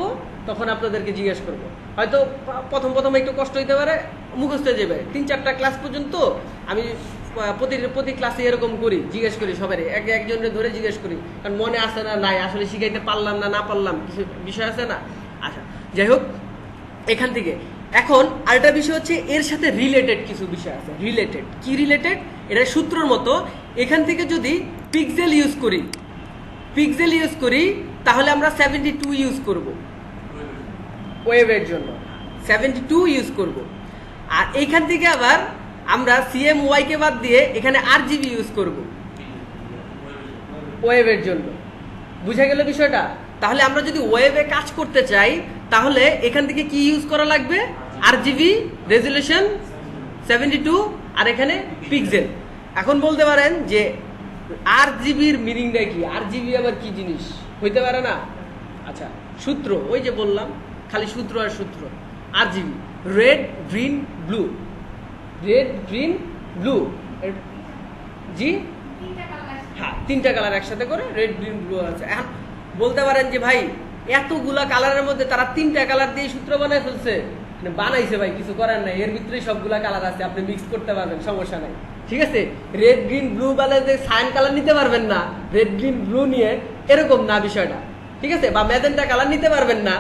তখন আপনাদেরকে জিজ্ঞেস করব। হয়তো প্রথম একটু কষ্ট হইতে পারে, মুখস্থ হয়ে যাবে। 3-4টা ক্লাস পর্যন্ত আমি প্রতি ক্লাসে এরকম করি, জিজ্ঞেস করি সবাই, একজনের ধরে জিজ্ঞেস করি, কারণ মনে আসে না, নাই আসলে শিখাইতে পারলাম না পারলাম, কিছু বিষয় আছে না। আচ্ছা, যাই হোক, এখান থেকে এখন আরেকটা বিষয় হচ্ছে এর সাথে রিলেটেড কিছু বিষয় আছে। রিলেটেড কি? রিলেটেড এটা সূত্রের মতো। এখান থেকে যদি পিক্সেল ইউজ করি তাহলে আমরা 72 ইউজ করব, ওয়েবের জন্য 72 ইউজ করব। আর এইখান থেকে আবার আমরা CMY কে বাদ দিয়ে এখানে RGB ইউজ করব ওয়েবের জন্য। বুঝা গেল বিষয়টা? তাহলে আমরা যদি ওয়েবে কাজ করতে চাই তাহলে এখান থেকে কি ইউজ করা লাগবে? RGB, রেজুলেশন 72, আর এখানে পিক্সেল। এখন বলতে পারেন যে RGBর মিনিংটা কি? RGB আবার কি জিনিস হইতে পারে না? আচ্ছা, সূত্র, ওই যে বললাম খালি সূত্র আর সূত্র। RGB red, green, blue, red, green, blue. জি হ্যাঁ, 3টা কালার একসাথে করে রেড, গ্রিন, ব্লু আছে। এখন বলতে পারেন যে ভাই এতগুলা কালারের মধ্যে তারা 3টা কালার দিয়ে সূত্র বানায় ফেলছে। বানাইছে ভাই, কিছু করার নাই, এর ভিতরে সবগুলা কালার আছে, আপনি মিক্স করতে পারবেন, সমস্যা নাই, ঠিক আছে? রেড, গ্রিন, ব্লু বলে যে সায়ান কালার নিতে পারবেন না, রেড, গ্রিন, ব্লু নিয়ে, এরকম না বিষয়টা, ঠিক আছে? বা ম্যাজেন্টা কালার নিতে পারবেন না,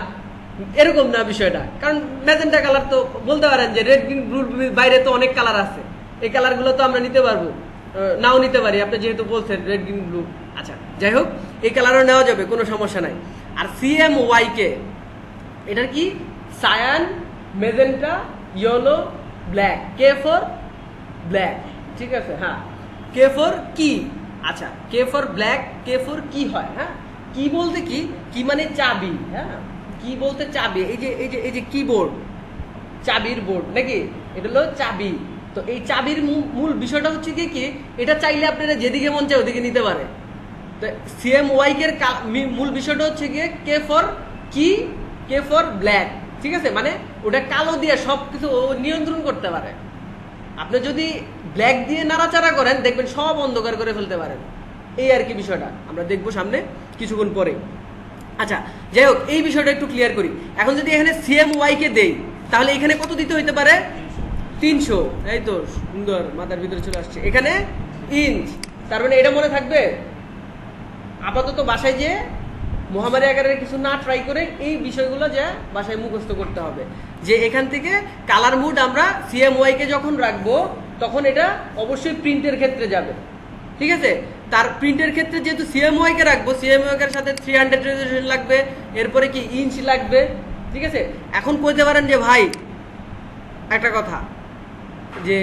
এরকম না বিষয়টা। কারণ ম্যাজেন্টা কালার তো বলতে পারেন যে রেড, গ্রিন, ব্লুর বাইরে তো অনেক কালার আছে, এই কালারগুলো তো আমরা নিতে পারবো, নাও নিতে পারি, আপনি যেহেতু বলছেন রেড, গ্রিন, ব্লু। আচ্ছা, যাই হোক, এই কালারও নেওয়া যাবে, কোনো সমস্যা নাই। আর CMY কে, এটার কি? Cyan, magenta, yellow, black. K for black, ঠিক আছে? হ্যাঁ, কে ফর কি? আচ্ছা, K for black, K for কি হয়? হ্যাঁ, কি বলতে কি? কি মানে চাবি। হ্যাঁ, কি বলতে চাবি। এই যে কিবোর্ড, চাবির বোর্ড নাকি, এটা হলো চাবি। তো এই চাবির মূল বিষয়টা হচ্ছে কি, এটা চাইলে আপনারা যেদিকে মন চায় ওদিকে নিতে পারে। তো CMY এর মূল বিষয়টা হচ্ছে গিয়ে কে ফর কি, কে ফর ব্ল্যাক, ঠিক আছে? মানে ওটা কালো দিয়ে সবকিছু নিয়ন্ত্রণ করতে পারে। আপনি যদি ব্ল্যাক দিয়ে নাড়াচাড়া করেন দেখবেন সব অন্ধকার করে ফেলতে পারেন। এই আর কি বিষয়টা, আমরা দেখবো সামনে কিছুক্ষণ পরে। আচ্ছা, যাই হোক, এই বিষয়টা একটু ক্লিয়ার করি। এখন যদি এখানে CMY কে দেই তাহলে এখানে কত দিতে হইতে পারে? 300। এই তো সুন্দর, মাথার ভিতরে চলে আসছে। এখানে ইঞ্চ। তার মানে এটা মনে থাকবে। আপাতত বাসায় যে মহামারী আকারের কিছু না ট্রাই করে এই বিষয়গুলো যে বাসায় মুখস্থ করতে হবে, যে এখান থেকে কালার মুড আমরা CMY কে যখন রাখবো তখন এটা অবশ্যই প্রিন্টের ক্ষেত্রে যাবে, ঠিক আছে। তার প্রিন্টের ক্ষেত্রে যেহেতু CMY কে রাখবো, CMY এর সাথে 300 রেজোলিউশন লাগবে, এরপরে কি ইঞ্চ লাগবে, ঠিক আছে। এখন কইতে পারেন যে ভাই একটা কথা, যে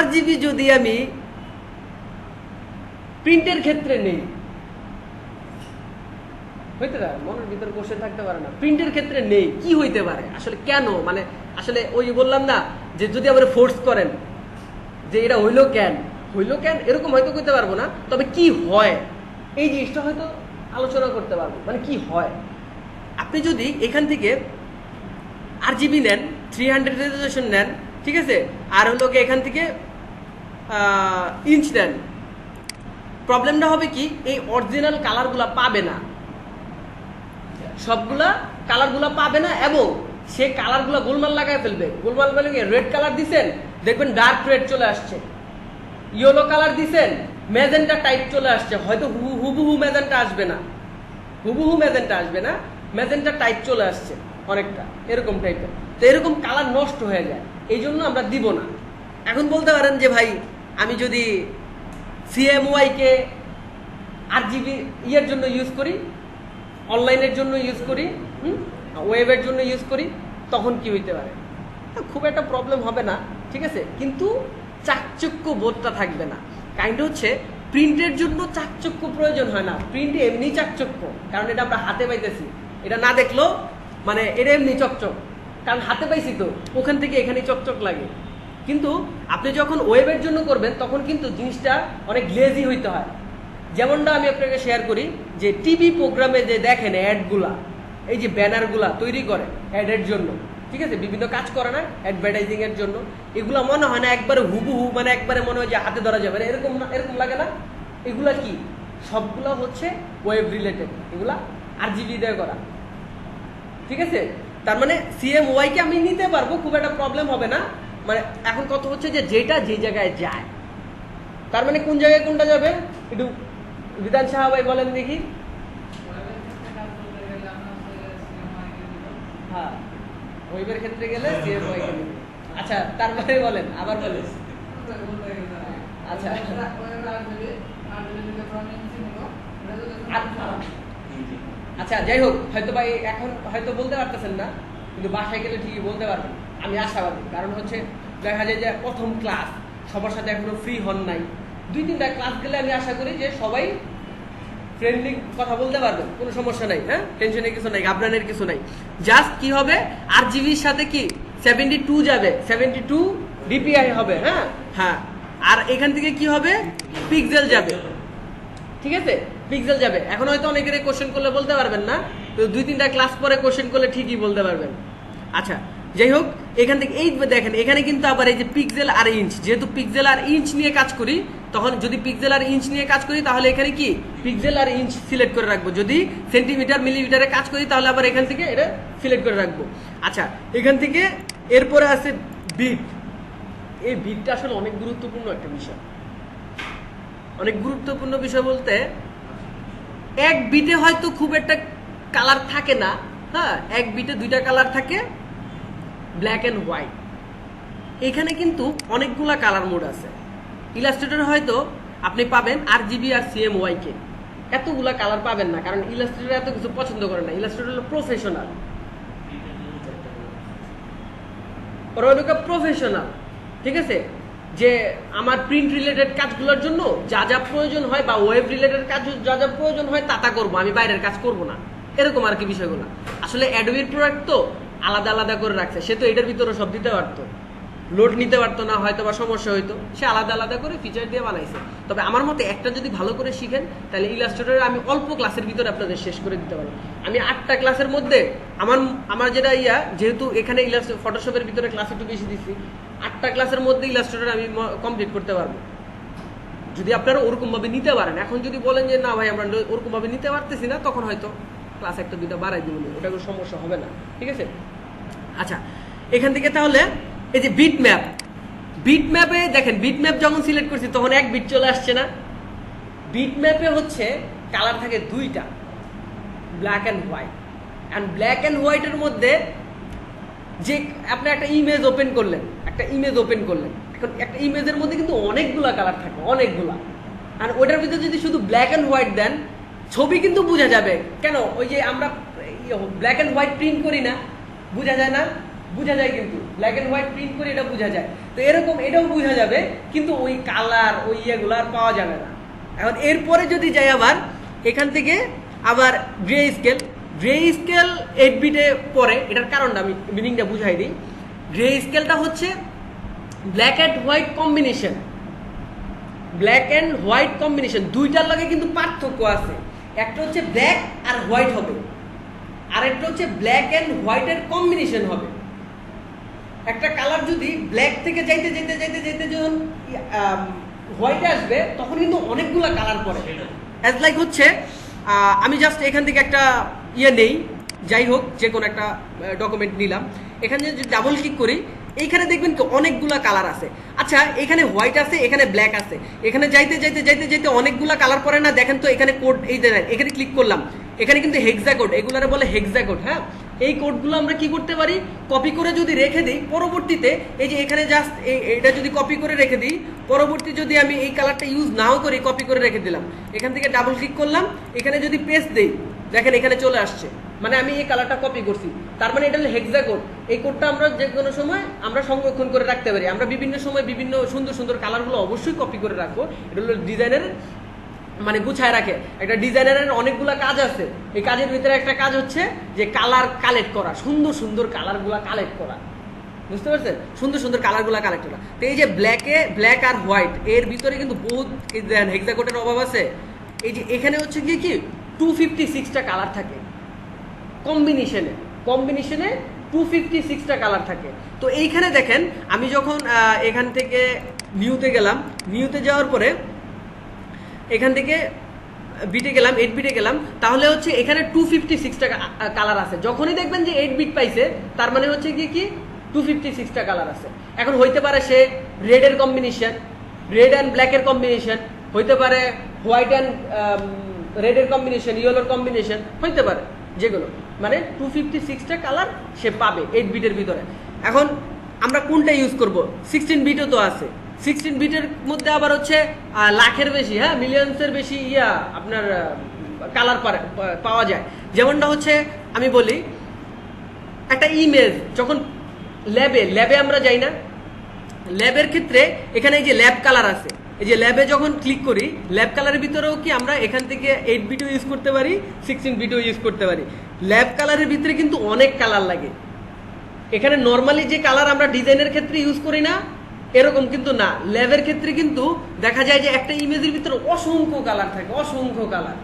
RGB যদি আমি প্রিন্টের ক্ষেত্রে নেই, হইতে পারে মনের ভিতরে বসে থাকতে পারে না, প্রিন্টের ক্ষেত্রে নেই কি হইতে পারে আসলে, কেন মানে আসলে ওই বললাম না যে যদি আবার ফোর্স করেন যে এটা হইলো কেন এরকম হয়তো করতে পারবো না, তবে কি হয় এই জিনিসটা হয়তো আলোচনা করতে পারবো। মানে কি হয়, আপনি যদি এখান থেকে RGB নেন, 300 রেজোলিউশন নেন, ঠিক আছে, আর হলো এখান থেকে ইঞ্চ নেন, প্রবলেমটা হবে কি এই অরিজিনাল কালারগুলা পাবে না, সবগুলা কালারগুলা পাবে না, এবং সে কালারগুলা গোলমাল লাগায় ফেলবে। গোলমাল মানে রেড কালার দিছেন দেখবেন ডার্ক রেড চলে আসছে, ইয়েলো কালার দিছেন ম্যাজেন্টা টাইপ চলে আসছে, হয়তো হুবহু ম্যাজেন্টা আসবে না, ম্যাজেন্টা টাইপ চলে আসছে অনেকটা এরকম টাইপের। তো এরকম কালার নষ্ট হয়ে যায়, এই জন্য আমরা দিব না। এখন বলতে পারেন যে ভাই আমি যদি CMY কে RGB ইয়ের জন্য ইউজ করি, অনলাইনের জন্য ইউজ করি, ওয়েবের জন্য ইউজ করি, তখন কি হইতে পারে, খুব একটা প্রবলেম হবে না, ঠিক আছে, কিন্তু চাকচক্য বোধটা থাকবে না। কাইন্ডটা হচ্ছে প্রিন্টের জন্য চাকচক্য প্রয়োজন হয় না, প্রিন্ট এমনি চাকচক্য, কারণ এটা আমরা হাতে পাইতেছি, এটা না দেখলো মানে এটা এমনি চকচক, কারণ হাতে পাইছি তো, ওখান থেকে এখানে চকচক লাগে। কিন্তু আপনি যখন ওয়েবের জন্য করবেন তখন কিন্তু জিনিসটা অনেক গ্লেজি হইতে হয়। যেমনটা আমি আপনাকে শেয়ার করি, যে টিভি প্রোগ্রামে যে দেখেন অ্যাডগুলা, এই যে ব্যানারগুলা তৈরি করে অ্যাডের জন্য, ঠিক আছে, বিভিন্ন কাজ করে না অ্যাডভার্টাইজিং এর জন্য, এগুলা মনে হয় না একবারে হুবহু, মানে একবারে মনে হয় যে হাতে ধরা যাবে না, এরকম না, এরকম লাগে না। এগুলা কি সবগুলা হচ্ছে ওয়েব রিলেটেড, এগুলা RGB দিয়ে করা, ঠিক আছে। তার মানে CMY কে আমি নিতে পারবো, খুব একটা প্রবলেম হবে না। মানে এখন কত হচ্ছে যে যেটা যে জায়গায় যায়, তার মানে কোন জায়গায় কোনটা যাবে একটু বিধান সাহা ভাই বলেন দেখি। হ্যাঁ, ওয়েবের ক্ষেত্রে গেলে CMY কে নিবে। আচ্ছা তারপরে বলেন, আবার বলেন। আচ্ছা আচ্ছা যাই হোক, হয়তো ভাই এখন হয়তো বলতে পারতেছেন না, কিন্তু বাসায় গেলে ঠিকই বলতে পারবেন, আমি আশাবাদী। কারণ হচ্ছে দেখা যায় যে প্রথম ক্লাস, সবার সাথে এখনো ফ্রি হন নাই, 2-3টা ক্লাস গেলে আমি আশা করি যে সবাই ফ্রেন্ডলি কথা বলতে পারবেন, কোনো সমস্যা নাই। হ্যাঁ, টেনশনের কিছু নাই, ঘাবড়ানোর কিছু নাই। জাস্ট কি হবে RGBর সাথে কি 72 যাবে, 72 DPI হবে। হ্যাঁ হ্যাঁ, আর এখান থেকে কি হবে পিক্সেল যাবে, ঠিক আছে, পিক্সেল যাবে। এখন হয়তো অনেকের কোশ্চেন করলে বলতে পারবেন না, তো 2-3টা ক্লাস পরে কোশ্চেন করলে ঠিকই বলতে পারবেন। আচ্ছা যাই হোক, এখান থেকে এই দেখেন এখানে কিন্তু আবার এই যে পিক্সেল আর ইঞ্চ, যেহেতু পিক্সেল আর ইঞ্চ নিয়ে কাজ করি, তখন যদি পিক্সেল আর ইঞ্চ নিয়ে কাজ করি তাহলে এখানে কি পিক্সেল আর ইঞ্চ সিলেক্ট করে রাখবো, যদি সেন্টিমিটার মিলিমিটারে কাজ করি তাহলে আবার এখান থেকে এটা সিলেক্ট করে রাখবো। আচ্ছা এখান থেকে এরপরে আছে বিট। এই বিটটা আসলে অনেক গুরুত্বপূর্ণ একটা বিষয়, অনেক গুরুত্বপূর্ণ বিষয় বলতে এক বিটে হয়তো খুব একটা কালার থাকে না। হ্যাঁ, এক বিটে 2টা কালার থাকে, ব্ল্যাক অ্যান্ড হোয়াইট। এখানে কিন্তু অনেকগুলা কালার মোড আছে। ইলাস্ট্রেটরে হয়তো আপনি পাবেন RGB আর CMY কে, এতগুলা কালার পাবেন না, কারণ ইলাস্ট্রেটর এত কিছু পছন্দ করে না। ইলাস্ট্রেটর হলো প্রফেশনাল, প্রফেশনাল, ঠিক আছে, যে আমার প্রিন্ট রিলেটেড কাজগুলোর জন্য যা যা প্রয়োজন হয় বা ওয়েব রিলেটেড কাজ যা যা প্রয়োজন হয় তা করবো, আমি বাইরের কাজ করব না, এরকম আর কি বিষয়গুলো। আসলে অ্যাডোবির প্রোডাক্ট তো আলাদা আলাদা করে রাখছে, সে তো এটার ভিতরে সব দিতে পারতো, লোড নিতে পারতো না, হয়তো বা সমস্যা হইতো, সে আলাদা আলাদা করে ফিচার দিয়ে বানাইছে। তবে আমার মতে একটা যদি ভালো করে শিখেন তাহলে ইলাস্ট্রেটরে আমি অল্প ক্লাসের ভিতরে আপনাদের শেষ করে দিতে পারবো। আমি 8টা ক্লাসের মধ্যে আমার যেটা যেহেতু এখানে ফটোশপের ভিতরে ক্লাস একটু বেশি দিচ্ছি, 8টা ক্লাসের মধ্যে ইলাস্ট্রেটর আমি কমপ্লিট করতে পারবো, যদি আপনারা ওরকম ভাবে নিতে পারেন। এখন যদি বলেন যে না ভাই আমরা ওরকম ভাবে নিতে পারতেছি না, তখন হয়তো ক্লাস 1-2টা বাড়াই দিব, ওটা কোনো সমস্যা হবে না, ঠিক আছে। আচ্ছা এখান থেকে তাহলে এই যে বিট বিট ম্যাপে দেখেন, বিট ম্যাপ যখন সিলেক্ট করছি তখন এক বিট চলে আসছে না। বিট ম্যাপে হচ্ছে কালার থাকে দুইটা, black and white. And black and হোয়াইটের মধ্যে যে আপনি একটা ইমেজ ওপেন করলেন, এখন একটা ইমেজের মধ্যে কিন্তু অনেকগুলা কালার থাকে, অনেকগুলা। আর ওটার ভিতরে যদি শুধু ব্ল্যাক অ্যান্ড হোয়াইট দেন, ছবি কিন্তু বোঝা যাবে। কেন? ওই যে আমরা ব্ল্যাক অ্যান্ড হোয়াইট প্রিন্ট করি না, বোঝা যায় না? বোঝা যায়, কিন্তু ব্ল্যাক অ্যান্ড হোয়াইট প্রিন্ট করে এটা বোঝা যায়। তো এরকম এটাও বোঝা যাবে, কিন্তু ওই কালার ওই ইয়েগুলো আর পাওয়া যাবে না। এখন এরপরে যদি যাই আবার এখান থেকে আবার গ্রে স্কেল 8 বিটে পরে, এটার কারণটা আমি মিনিংটা বুঝাই দিই। গ্রে স্কেলটা হচ্ছে ব্ল্যাক অ্যান্ড হোয়াইট কম্বিনেশন, দুইটার লগে কিন্তু পার্থক্য আছে। একটা হচ্ছে ব্ল্যাক আর হোয়াইট হবে, আর একটা হচ্ছে ব্ল্যাক অ্যান্ড হোয়াইটের কম্বিনেশন হবে। একটা কালার যদি ব্ল্যাক থেকে যাইতে যখন হোয়াইটে আসবে, তখন কিন্তু অনেকগুলো কালার পড়ে। অ্যাজ লাইক হচ্ছে আমি জাস্ট এখান থেকে একটা নেই, যাই হোক যে কোনো একটা ডকুমেন্ট নিলাম, এখানে যদি ডাবল ক্লিক করি, এইখানে দেখবেন কি অনেকগুলা কালার আছে। আচ্ছা, এখানে হোয়াইট আছে, এখানে ব্ল্যাক আছে, এখানে যাইতে অনেকগুলা কালার পড়ে না? দেখেন তো এখানে কোড, এই দেখেন এখানে ক্লিক করলাম, এখানে কিন্তু হেক্সা কোড, এগুলারে বলে হেক্সা কোড। হ্যাঁ, এই কোডগুলো আমরা কি করতে পারি, কপি করে যদি রেখে দিই, পরবর্তীতে এই যে এখানে জাস্ট এটা যদি কপি করে রেখে দিই, পরবর্তী যদি আমি এই কালারটা ইউজ নাও করি, কপি করে রেখে দিলাম, এখান থেকে ডাবল ক্লিক করলাম, এখানে যদি পেস্ট দেই, দেখেন এখানে চলে আসছে, মানে আমি এই কালারটা কপি করছি। তার মানে এটা হলো হেক্সা কোড। এই কোডটা আমরা যে কোনো সময় আমরা সংরক্ষণ করে রাখতে পারি। আমরা বিভিন্ন সময় বিভিন্ন সুন্দর সুন্দর কালারগুলো অবশ্যই কপি করে রাখবো। এটা হলো ডিজাইনের মানে গুছায় রাখে। একটা ডিজাইনারের অনেকগুলা কাজ আছে, এই কাজের ভিতরে একটা কাজ হচ্ছে যে কালার কালেক্ট করা, সুন্দর সুন্দর কালারগুলা কালেক্ট করা, বুঝতে পারছেন? সুন্দর সুন্দর কালারগুলা কালেক্ট করা। তো এই যে ব্ল্যাক আর হোয়াইট এর ভিতরে কিন্তু বহুত হেক্সা কোডের অভাব আছে। এই যে এখানে হচ্ছে কি 256টা কালার থাকে কম্বিনেশনে 256টা কালার থাকে। তো এইখানে দেখেন, আমি যখন এখান থেকে নিউতে গেলাম, নিউতে যাওয়ার পরে এখান থেকে বিটে গেলাম, 8 বিটে গেলাম, তাহলে হচ্ছে এখানে 256টা কালার আছে। যখনই দেখবেন যে 8 বিট পাইছে, তার মানে হচ্ছে কি 256টা কালার আছে। এখন হইতে পারে সে রেড এর কম্বিনেশন, রেড অ্যান্ড ব্ল্যাকের কম্বিনেশন হইতে পারে, হোয়াইট অ্যান্ড রেড এর কম্বিনেশন, ইয়েলোর কম্বিনেশন হইতে পারে, যেগুলো মানে 256টা কালার সে পাবে 8 বিটের ভিতরে। এখন আমরা কোনটা ইউজ করব? 16 বিটও তো আছে। 16 বিটের মধ্যে আবার হচ্ছে লাখের বেশি, হ্যাঁ মিলিয়নসের বেশি আপনার কালার পাওয়া যায়। যেমনটা হচ্ছে আমি বলি, একটা ইমেজ যখন ল্যাবে আমরা যাই না, ল্যাবের ক্ষেত্রে এখানে এই যে ল্যাব কালার আছে, এই যে ল্যাবে যখন ক্লিক করি, ল্যাব কালারের ভিতরেও কি আমরা এখান থেকে 8 বিটও ইউজ করতে পারি, 16 বিটও ইউজ করতে পারি। ল্যাব কালারের ভিতরে কিন্তু অনেক কালার লাগে। এখানে নর্মালি যে কালার আমরা ডিজাইনের ক্ষেত্রে ইউজ করি না, এরকম কিন্তু না। ল্যাবের ক্ষেত্রে কিন্তু দেখা যায় যে একটা ইমেজের ভিতরে অসংখ্য কালার থাকে, অসংখ্য কালার,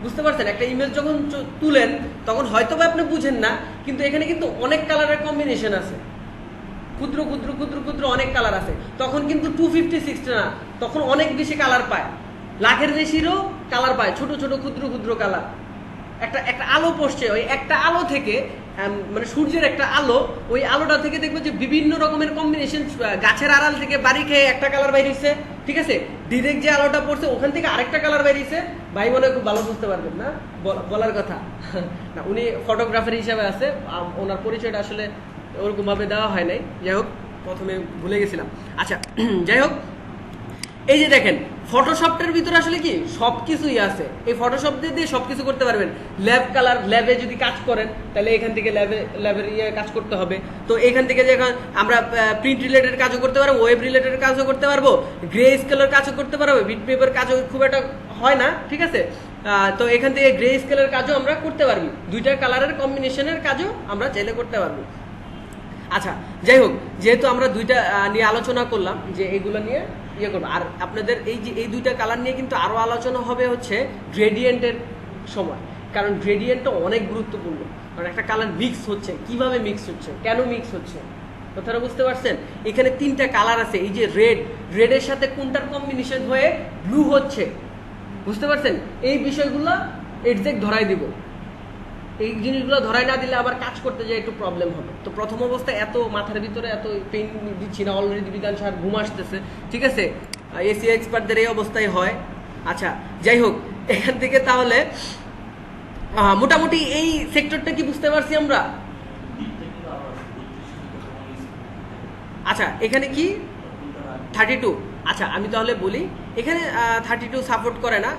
বুঝতে পারছেন? একটা ইমেজ যখন তুলেন তখন হয়তো বা আপনি বুঝেন না, কিন্তু এখানে কিন্তু অনেক কালারের কম্বিনেশন আছে, ক্ষুদ্র ক্ষুদ্র ক্ষুদ্র ক্ষুদ্র অনেক কালার আছে। তখন কিন্তু 256 না, তখন অনেক বেশি কালার পায়, লাখের বেশিরও কালার পায়, ছোট ছোট ক্ষুদ্র ক্ষুদ্র কালার। একটা আলো পড়ছে, ওই একটা আলো থেকে মানে সূর্যের একটা আলো, ওই আলোটা থেকে দেখবো যে বিভিন্ন রকমের কম্বিনেশন, গাছের আড়াল থেকে বাড়ি খেয়ে একটা কালার বাইরেছে, ঠিক আছে, ডিরেক্ট যে আলোটা পড়ছে ওখান থেকে আরেকটা কালার বাইরেছে। ভাই মনে খুব ভালো বুঝতে পারবেন না বলার কথা না, উনি ফটোগ্রাফার হিসাবে আছে, ওনার পরিচয়টা আসলে ওরকম ভাবে দেওয়া হয় নাই, যাই হোক প্রথমে ভুলে গেছিলাম। আচ্ছা যাই হোক, এই যে দেখেন ফটোশপের ভিতরে আসলে কি সবকিছুই আছে। এই ফটোশপ দিয়ে সবকিছু করতে পারবেন। ল্যাব কালার, ল্যাবে যদি কাজ করেন তাহলে এখান থেকে ল্যাবের কাজ করতে হবে। তো এখান থেকে যখন আমরা প্রিন্ট রিলেটেড কাজও করতে পারবো, ওয়েব রিলেটেড কাজও করতে পারবো, গ্রে স্কেলের কাজও করতে পারবো, বিট পেপার কাজও খুব একটা হয় না, ঠিক আছে। তো এখান থেকে গ্রে স্কেলের কাজও আমরা করতে পারবি, দুইটা কালারের কম্বিনেশনের কাজও আমরা চাইলে করতে পারবো। আচ্ছা যাই হোক, যেহেতু আমরা দুইটা নিয়ে আলোচনা করলাম যে এগুলো নিয়ে করবো, আর আপনাদের এই যে এই দুইটা কালার নিয়ে কিন্তু আরো আলোচনা হবে হচ্ছে গ্রেডিয়েন্টের সময়, কারণ গ্রেডিয়েন্টটা অনেক গুরুত্বপূর্ণ। কারণ একটা কালার মিক্স হচ্ছে, কিভাবে মিক্স হচ্ছে, কেন মিক্স হচ্ছে, কথাটা বুঝতে পারছেন? এখানে 3টা কালার আছে, এই যে রেডের সাথে কোনটার কম্বিনেশন হয়ে ব্লু হচ্ছে, বুঝতে পারছেন? এই বিষয়গুলো এক্সাক্ট ধরাই দিব। এই জিনিসগুলো ধরাই না দিলে আবার কাজ করতে যায় একটু প্রবলেম হবে। তো প্রথম অবস্থায় এত মাথার ভিতরে এত পেইন দিচ্ছি না, অলরেডি বিধান সার ঘুম আসতেছে, ঠিক আছে, এসি এক্সপার্টদের এই অবস্থায় হয়। আচ্ছা যাই হোক, এখান থেকে তাহলে মোটামুটি এই সেক্টরটা কি বুঝতে পারছি আমরা? আচ্ছা এখানে কি 32, আচ্ছা আমি তাহলে বলি এখানে 32 সাপোর্ট করে না,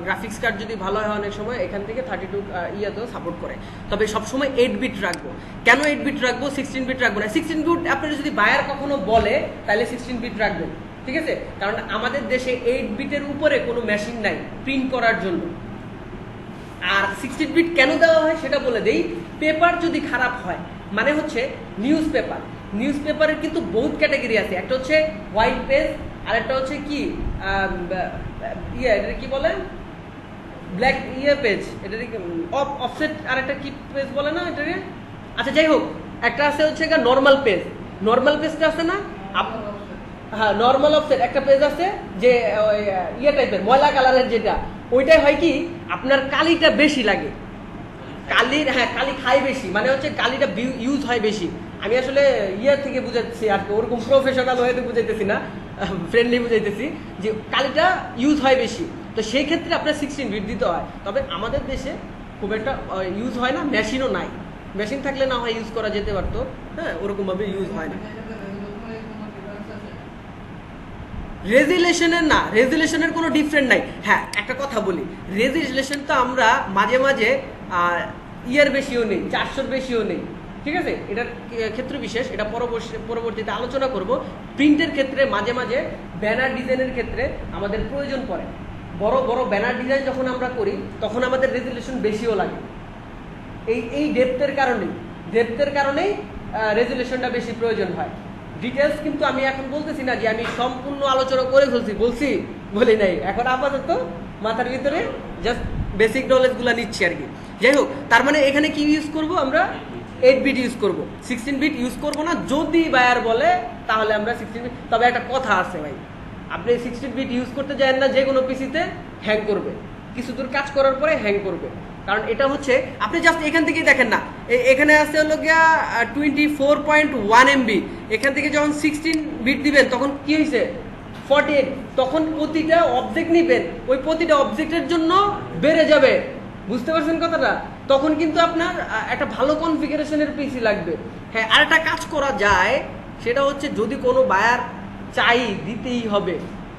গ্রাফিক্স কার্ড যদি ভালো হয় অনেক সময় এখান থেকে 32 ইয়াতেও সাপোর্ট করে, তবে সবসময় 8 বিট রাখবো। কেন 8 বিট রাখবো, 16 বিট রাখবো না? 16 বিট আপনার যদি বায়ার কখনো বলে তাহলে 16 বিট রাখবেন, ঠিক আছে, কারণ আমাদের দেশে 8 বিটের উপরে কোনো মেশিন নাই প্রিন্ট করার জন্য। আর 16 বিট কেন দেওয়া হয় সেটা বলে দেই, পেপার যদি খারাপ হয়, মানে হচ্ছে নিউজ পেপারের কিন্তু বহুত ক্যাটাগরি আছে, একটা হচ্ছে হোয়াইট পেজ, আর একটা হচ্ছে কি এটা কি বলে ব্ল্যাক পেজ, এটা অফসেট, আর একটা কি পেজ বলে না এটাকে, আচ্ছা যাই হোক, একটা আছে হচ্ছে নর্মাল পেজটা আছে না, হ্যাঁ নর্মাল অফসেট একটা পেজ আছে যে টাইপের ময়লা কালারের, যেটা ওইটাই হয় কি আপনার কালিটা বেশি লাগে, কালি খায় বেশি, মানে হচ্ছে কালিটা ইউজ হয় বেশি। আমি আসলে থেকে বুঝাচ্ছি আর কি, ওরকম প্রফেশনাল হয়ে বুঝাইতেছি না, ফ্রেন্ডলি বুঝাইতেছি যে কালিটা ইউজ হয় বেশি, তো সেই ক্ষেত্রে আপনার 16 বিট দিতে হয়। তবে আমাদের দেশে খুব একটা ইউজ হয় না, মেশিনও নাই, মেশিন থাকলে না হয় ইউজ করা যেতে পারতো, হ্যাঁ ওরকম ভাবে ইউজ হয় না। রেজুলেশনের কোনো ডিফারেন্ট নাই। হ্যাঁ একটা কথা বলি, রেজুলেশন তো আমরা মাঝে মাঝে বেশিও নেই, 400 বেশিও নেই, ঠিক আছে, এটার ক্ষেত্র বিশেষ, এটা পরবর্তীতে আলোচনা করব। প্রিন্টের ক্ষেত্রে মাঝে মাঝে ব্যানার ডিজাইনের ক্ষেত্রে আমাদের প্রয়োজন পড়ে, বড় বড় ব্যানার ডিজাইন যখন আমরা করি তখন আমাদের রেজুলেশন বেশিও লাগে, এই ডেপথের কারণেই রেজুলেশনটা বেশি প্রয়োজন হয়। ডিটেলস কিন্তু আমি এখন বলতেছি না যে আমি সম্পূর্ণ আলোচনা করে বলি নাই, এখন আপাতত মাথার ভিতরে জাস্ট বেসিক নলেজগুলো নিচ্ছি আর কি। যাই হোক, তার মানে এখানে কি ইউজ করব আমরা, 8 বিট ইউজ করব, 16 বিট ইউজ করব না, যদি বায়ার বলে তাহলে আমরা 16 বিট। তবে একটা কথা আছে ভাই, আপনি 16 বিট ইউজ করতে যান না, যে কোনো পিসিতে হ্যাং করবে, কিছু দূর কাজ করার পরে হ্যাং করবে, কারণ এটা হচ্ছে আপনি জাস্ট এখান থেকেই দেখেন না, এখানে আছে হলো গিয়া 24.1 MB, এখান থেকে যখন 16 বিট দিবেন তখন কি হয়েছে 48, তখন প্রতিটা অবজেক্ট নিবেন, ওই প্রতিটা অবজেক্টের জন্য বেড়ে যাবে, বুঝতে পারছেন কথাটা? তখন কিন্তু আপনার একটা ভালো কনফিগারেশনের পিসি লাগবে। হ্যাঁ আর একটা কাজ করা যায়, সেটা হচ্ছে যদি কোনো বায়ার চাই দিতেই হবে,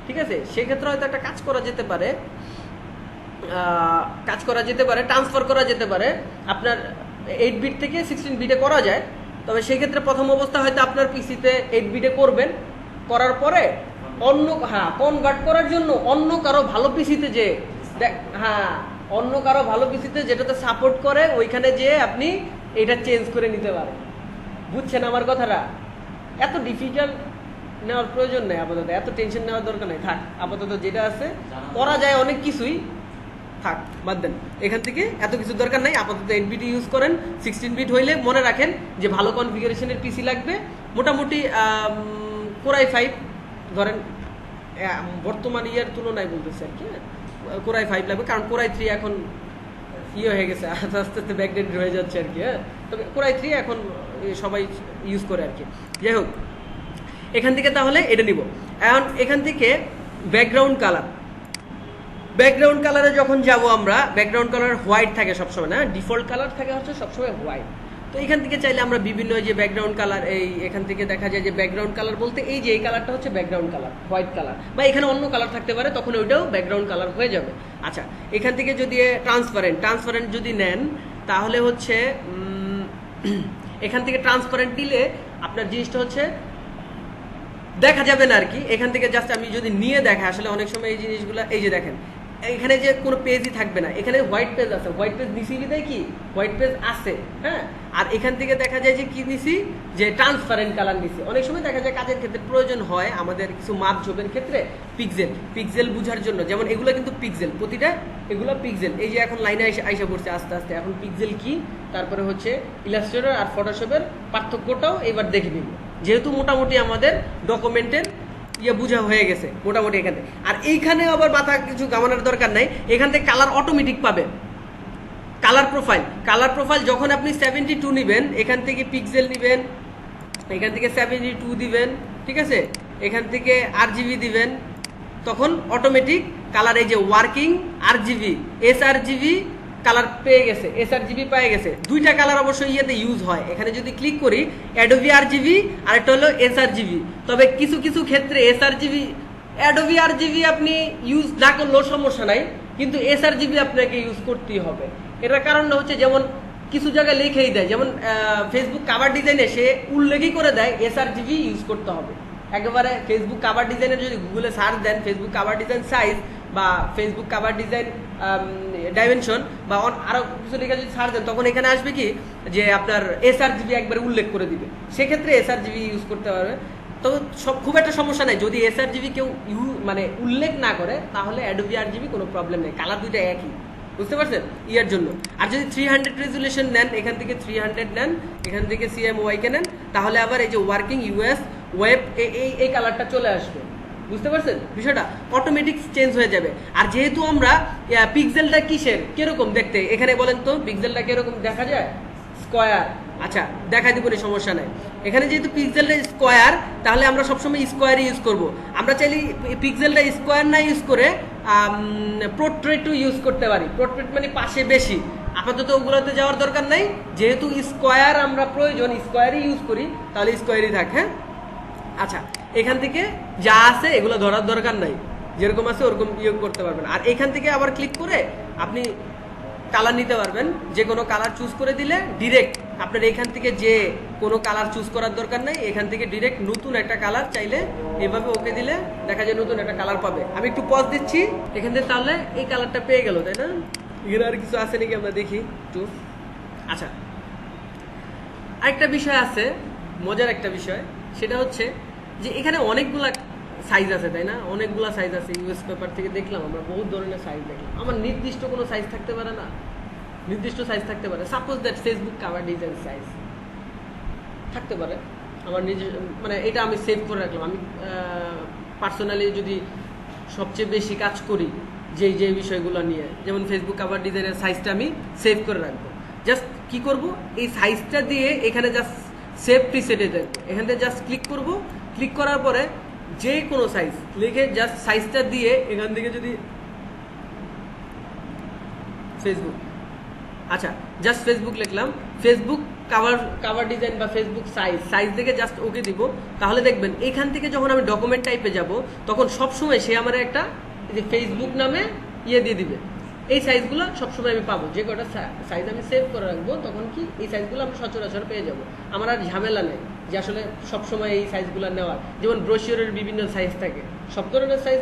ঠিক আছে, সেক্ষেত্রে হয়তো একটা কাজ করা যেতে পারে, ট্রান্সফার করা যেতে পারে, আপনার 8 বিট থেকে 16 বিটে করা যায়। তবে সেক্ষেত্রে প্রথম অবস্থা হয়তো আপনার পিসিতে 8 বিটে করবেন, করার পরে কনভার্ট করার জন্য অন্য কারো ভালো পিসিতে যেটাতে সাপোর্ট করে ওইখানে যেয়ে আপনি এটা চেঞ্জ করে নিতে পারেন। বুঝছেন আমার কথাটা? এত ডিফিকাল্ট নেওয়ার প্রয়োজন নেই, আপাতত এত টেনশন নেওয়ার দরকার নেই, থাক আপাতত যেটা আছে করা যায় অনেক কিছুই, থাক বাদ দেন, এখান থেকে এত কিছু দরকার নাই, আপাতত 8 বিট ইউজ করেন। 16 বিট হইলে মনে রাখেন যে ভালো কনফিগারেশনের পিসি লাগবে, মোটামুটি কোরাই 5 ধরেন, বর্তমান ইয়ার তুলনায় বলতেছে আর কি, কোরাই 5 লাগবে, কারণ কোরাই 3 এখন হয়ে গেছে, আস্তে আস্তে ব্যাকডেটেড হয়ে যাচ্ছে আর কি। হ্যাঁ তবে কোরাই 3 এখন সবাই ইউজ করে আর কি। যাই হোক, এখান থেকে তাহলে এটা নিব। এখন এখান থেকে ব্যাকগ্রাউন্ড কালারে যখন যাব আমরা, ব্যাকগ্রাউন্ড কালার হোয়াইট থাকে সবসময় না, ডিফল্ট কালার থাকে হচ্ছে সবসময় হোয়াইট। তো এখান থেকে চাইলে আমরা বিভিন্ন যে ব্যাকগ্রাউন্ড কালার, এখান থেকে দেখা যায় যে ব্যাকগ্রাউন্ড কালার বলতে এই যে এই কালারটা হচ্ছে ব্যাকগ্রাউন্ড কালার, হোয়াইট কালার, বা এখানে অন্য কালার থাকতে পারে, তখন ওইটাও ব্যাকগ্রাউন্ড কালার হয়ে যাবে। আচ্ছা এখান থেকে যদি ট্রান্সপারেন্ট যদি নেন তাহলে হচ্ছে এখান থেকে ট্রান্সপারেন্ট দিলে আপনার জিনিসটা হচ্ছে দেখা যাবে না আর কি। এখান থেকে জাস্ট আমি যদি নিয়ে দেখা, আসলে অনেক সময় এই জিনিসগুলো, এই যে দেখেন এখানে যে কোনো পেজই থাকবে না, এখানে হোয়াইট পেজ আছে, হোয়াইট পেজ নিছি বিদায় কি হোয়াইট পেজ আছে, হ্যাঁ। আর এখান থেকে দেখা যায় যে কি নিছি, যে ট্রান্সপারেন্ট কালার নিছি। অনেক সময় দেখা যায় কাজের ক্ষেত্রে প্রয়োজন হয় আমাদের কিছু মাপ ঝোপের ক্ষেত্রে পিক্সেল বুঝার জন্য, যেমন এগুলো কিন্তু পিক্সেল, প্রতিটা এগুলো পিক্সেল। এই যে এখন লাইনে আইসা পড়ছে আস্তে আস্তে, এখন পিক্সেল কি, তারপরে হচ্ছে ইলাস্ট্রেটর আর ফটোশপের পার্থক্যটাও এবার দেখে নিব, যেহেতু মোটামুটি আমাদের ডকুমেন্টের বুঝা হয়ে গেছে মোটামুটি এখান থেকে। আর এইখানে আবার মাথা কিছু গামানোর দরকার নাই, এখান থেকে কালার অটোমেটিক পাবে, কালার প্রোফাইল যখন আপনি 72 নেবেন, এখান থেকে পিক্সেল নেবেন, এখান থেকে 72 দিবেন, ঠিক আছে, এখান থেকে RGB দিবেন, তখন অটোমেটিক কালার এই যে ওয়ার্কিং RGB sRGB কালার পেয়ে গেছে, sRGB পেয়ে গেছে। দুইটা কালার অবশ্যই ইয়েতে ইউজ হয়। এখানে যদি ক্লিক করি অ্যাডোবি RGB আর একটা হলো sRGB। তবে কিছু কিছু ক্ষেত্রে অ্যাডোবি RGB আপনি ইউজ না করলেও সমস্যা নাই, কিন্তু sRGB আপনাকে ইউজ করতেই হবে। এটার কারণটা হচ্ছে যেমন কিছু জায়গায় লিখেই দেয়, যেমন ফেসবুক কাভার ডিজাইনে সে উল্লেখই করে দেয় sRGB ইউজ করতে হবে। একেবারে ফেসবুক কাভার ডিজাইনের যদি গুগলে সার্চ দেন ফেসবুক কাভার ডিজাইন সাইজ বা ফেসবুক কাভার ডিজাইন ডাইমেনশন বা আরো কিছু লিখে যদি সার্চ দেন, তখন এখানে আসবে কি যে আপনার sRGB একবারে উল্লেখ করে দিবে, সেক্ষেত্রে sRGB ইউজ করতে পারবে। তো খুব একটা সমস্যা নাই, যদি sRGB কেউ মানে উল্লেখ না করে তাহলে অ্যাডোবি RGB কোনো প্রবলেম নেই, কালার দুইটা একই, বুঝতে পারছেন ইয়ার জন্য। আর যদি 300 রেজুলেশন নেন, এখান থেকে 300 নেন, এখান থেকে CMYK নেন, তাহলে আবার এই যে ওয়ার্কিং US ওয়েব এই কালারটা চলে আসবে, বুঝতে পারছেন বিষয়টা, অটোমেটিক চেঞ্জ হয়ে যাবে। আর যেহেতু আমরা পিক্সেলটা কিসের কিরকম দেখতে, এখানে বলেন তো পিক্সেলটা কিরকম দেখা যায়, স্কয়ার। আচ্ছা দেখা দিব না, সমস্যা নাই। এখানে যেহেতু পিক্সেলটা স্কয়ার, তাহলে আমরা সবসময় স্কয়ারই ইউজ করব। আমরা চাইলে পিক্সেলটা স্কয়ার না ইউজ করে পোর্ট্রেটও ইউজ করতে পারি। পোর্ট্রেট মানে পাশে বেশি, আপাতত ওগুলোতে যাওয়ার দরকার নাই, যেহেতু স্কয়ার আমরা প্রয়োজন স্কয়ারই ইউজ করি, তাহলে স্কয়ারই থাক। হ্যাঁ আচ্ছা, এখান থেকে যা আছে এগুলো ধরার দরকার নাই, যেরকম আছে ওরকম ইয়ে করতে পারবেন। আর এখান থেকে আবার ক্লিক করে আপনি কালার নিতে পারবেন, যে কোনো কালার চুজ করে দিলে ডিরেক্ট আপনার এখান থেকে যে কোনো কালার চুজ করার দরকার নাই, এখান থেকে ডিরেক্ট নতুন একটা কালার চাইলে এভাবে ওকে দিলে দেখা যায় নতুন একটা কালার পাবে। আমি একটু পজ দিচ্ছি এখান থেকে, তাহলে এই কালারটা পেয়ে গেল, তাই না? এখানে আর কিছু আছে নাকি আমরা দেখি একটু। আচ্ছা আরেকটা বিষয় আছে, মজার একটা বিষয়, সেটা হচ্ছে যে এখানে অনেকগুলা সাইজ আছে, তাই না? অনেকগুলা সাইজ আছে। ইউএস পেপার থেকে দেখলাম আমরা বহুত ধরনের সাইজ দেখলাম। আমার নির্দিষ্ট কোনো সাইজ থাকতে পারে না, নির্দিষ্ট সাইজ থাকতে পারে। Suppose that Facebook cover design size থাকতে পারে আমার নিজে, মানে এটা আমি সেভ করে রাখলাম। আমি পার্সোনালি যদি সবচেয়ে বেশি কাজ করি যে বিষয়গুলো নিয়ে, যেমন ফেসবুক কাভার ডিজাইনের সাইজটা আমি সেভ করে রাখবো। জাস্ট কি করব, এই সাইজটা দিয়ে এখানে জাস্ট সেভ প্রিসেটে দেখবো, এখান থেকে জাস্ট ক্লিক করব। ক্লিক করার পরে যে কোনো সাইজ লিখে জাস্ট সাইজটা দিয়ে এখান থেকে যদি ফেসবুক, আচ্ছা জাস্ট ফেসবুক লিখলাম, ফেসবুক কাভার ডিজাইন বা ফেসবুক সাইজ দেখে জাস্ট ওকে দিব, তাহলে দেখবেন এখান থেকে যখন আমি ডকুমেন্ট টাইপে যাব তখন সবসময় সে আমার একটা যে ফেসবুক নামে ইয়ে দিয়ে দিবে। এই সাইজগুলো সবসময় আমি পাবো, যে কটা সাইজ আমি সেভ করে রাখবো তখন কি এই সাইজগুলো আমি সচরাচর পেয়ে যাবো। আমার আর ঝামেলা নেই যে আসলে সবসময় এই সাইজগুলো নেওয়ার। যেমন ব্রোশিওরের বিভিন্ন সাইজ থাকে, সব ধরনের সাইজ,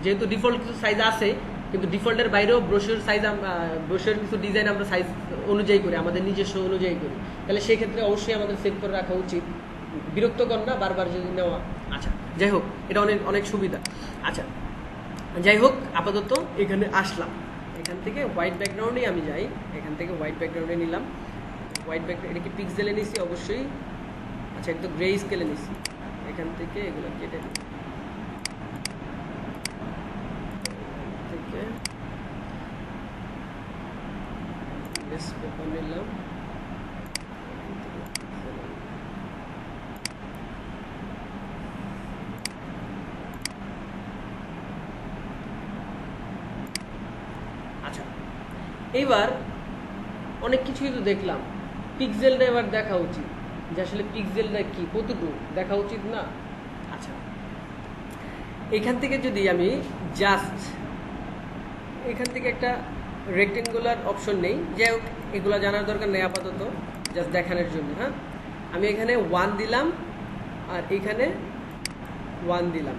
যেহেতু ডিফল্ট কিছু সাইজ আছে, কিন্তু ডিফল্টের বাইরেও ব্রোশিওর সাইজ, ব্রোশিওর কিছু ডিজাইন আমরা সাইজ অনুযায়ী করি, আমাদের নিজস্ব অনুযায়ী করি, তাহলে সেই ক্ষেত্রে অবশ্যই আমাদের সেভ করে রাখা উচিত, বিরক্তকর না বারবার যদি নেওয়া। আচ্ছা যাই হোক, এটা অনেক অনেক সুবিধা। আচ্ছা যাই হোক, আপাতত এখানে আসলাম, এখান থেকে হোয়াইট ব্যাকগ্রাউন্ডে আমি যাই, এখান থেকে হোয়াইট ব্যাকগ্রাউন্ডে নিলাম। হোয়াইট ব্যাকগ্রাউন্ড এটা কি পিক্সেলে নিছি অবশ্যই, আচ্ছা একটু গ্রে স্কেলে নিছি, এখান থেকে এগুলো কেটে নিই, থেকে পেপার নিলাম, এইবার অনেক কিছুই তো দেখলাম, পিক্সেলটা এবার দেখা উচিত যে আসলে পিক্সেলটা কি, কতটুকু দেখা উচিত না। আচ্ছা এখান থেকে যদি আমি জাস্ট এখান থেকে একটা রেক্টেঙ্গুলার অপশন নেই, যাই হোক এগুলো জানার দরকার নেই আপাতত, জাস্ট দেখানোর জন্য। হ্যাঁ আমি এখানে 1 দিলাম আর এখানে 1 দিলাম,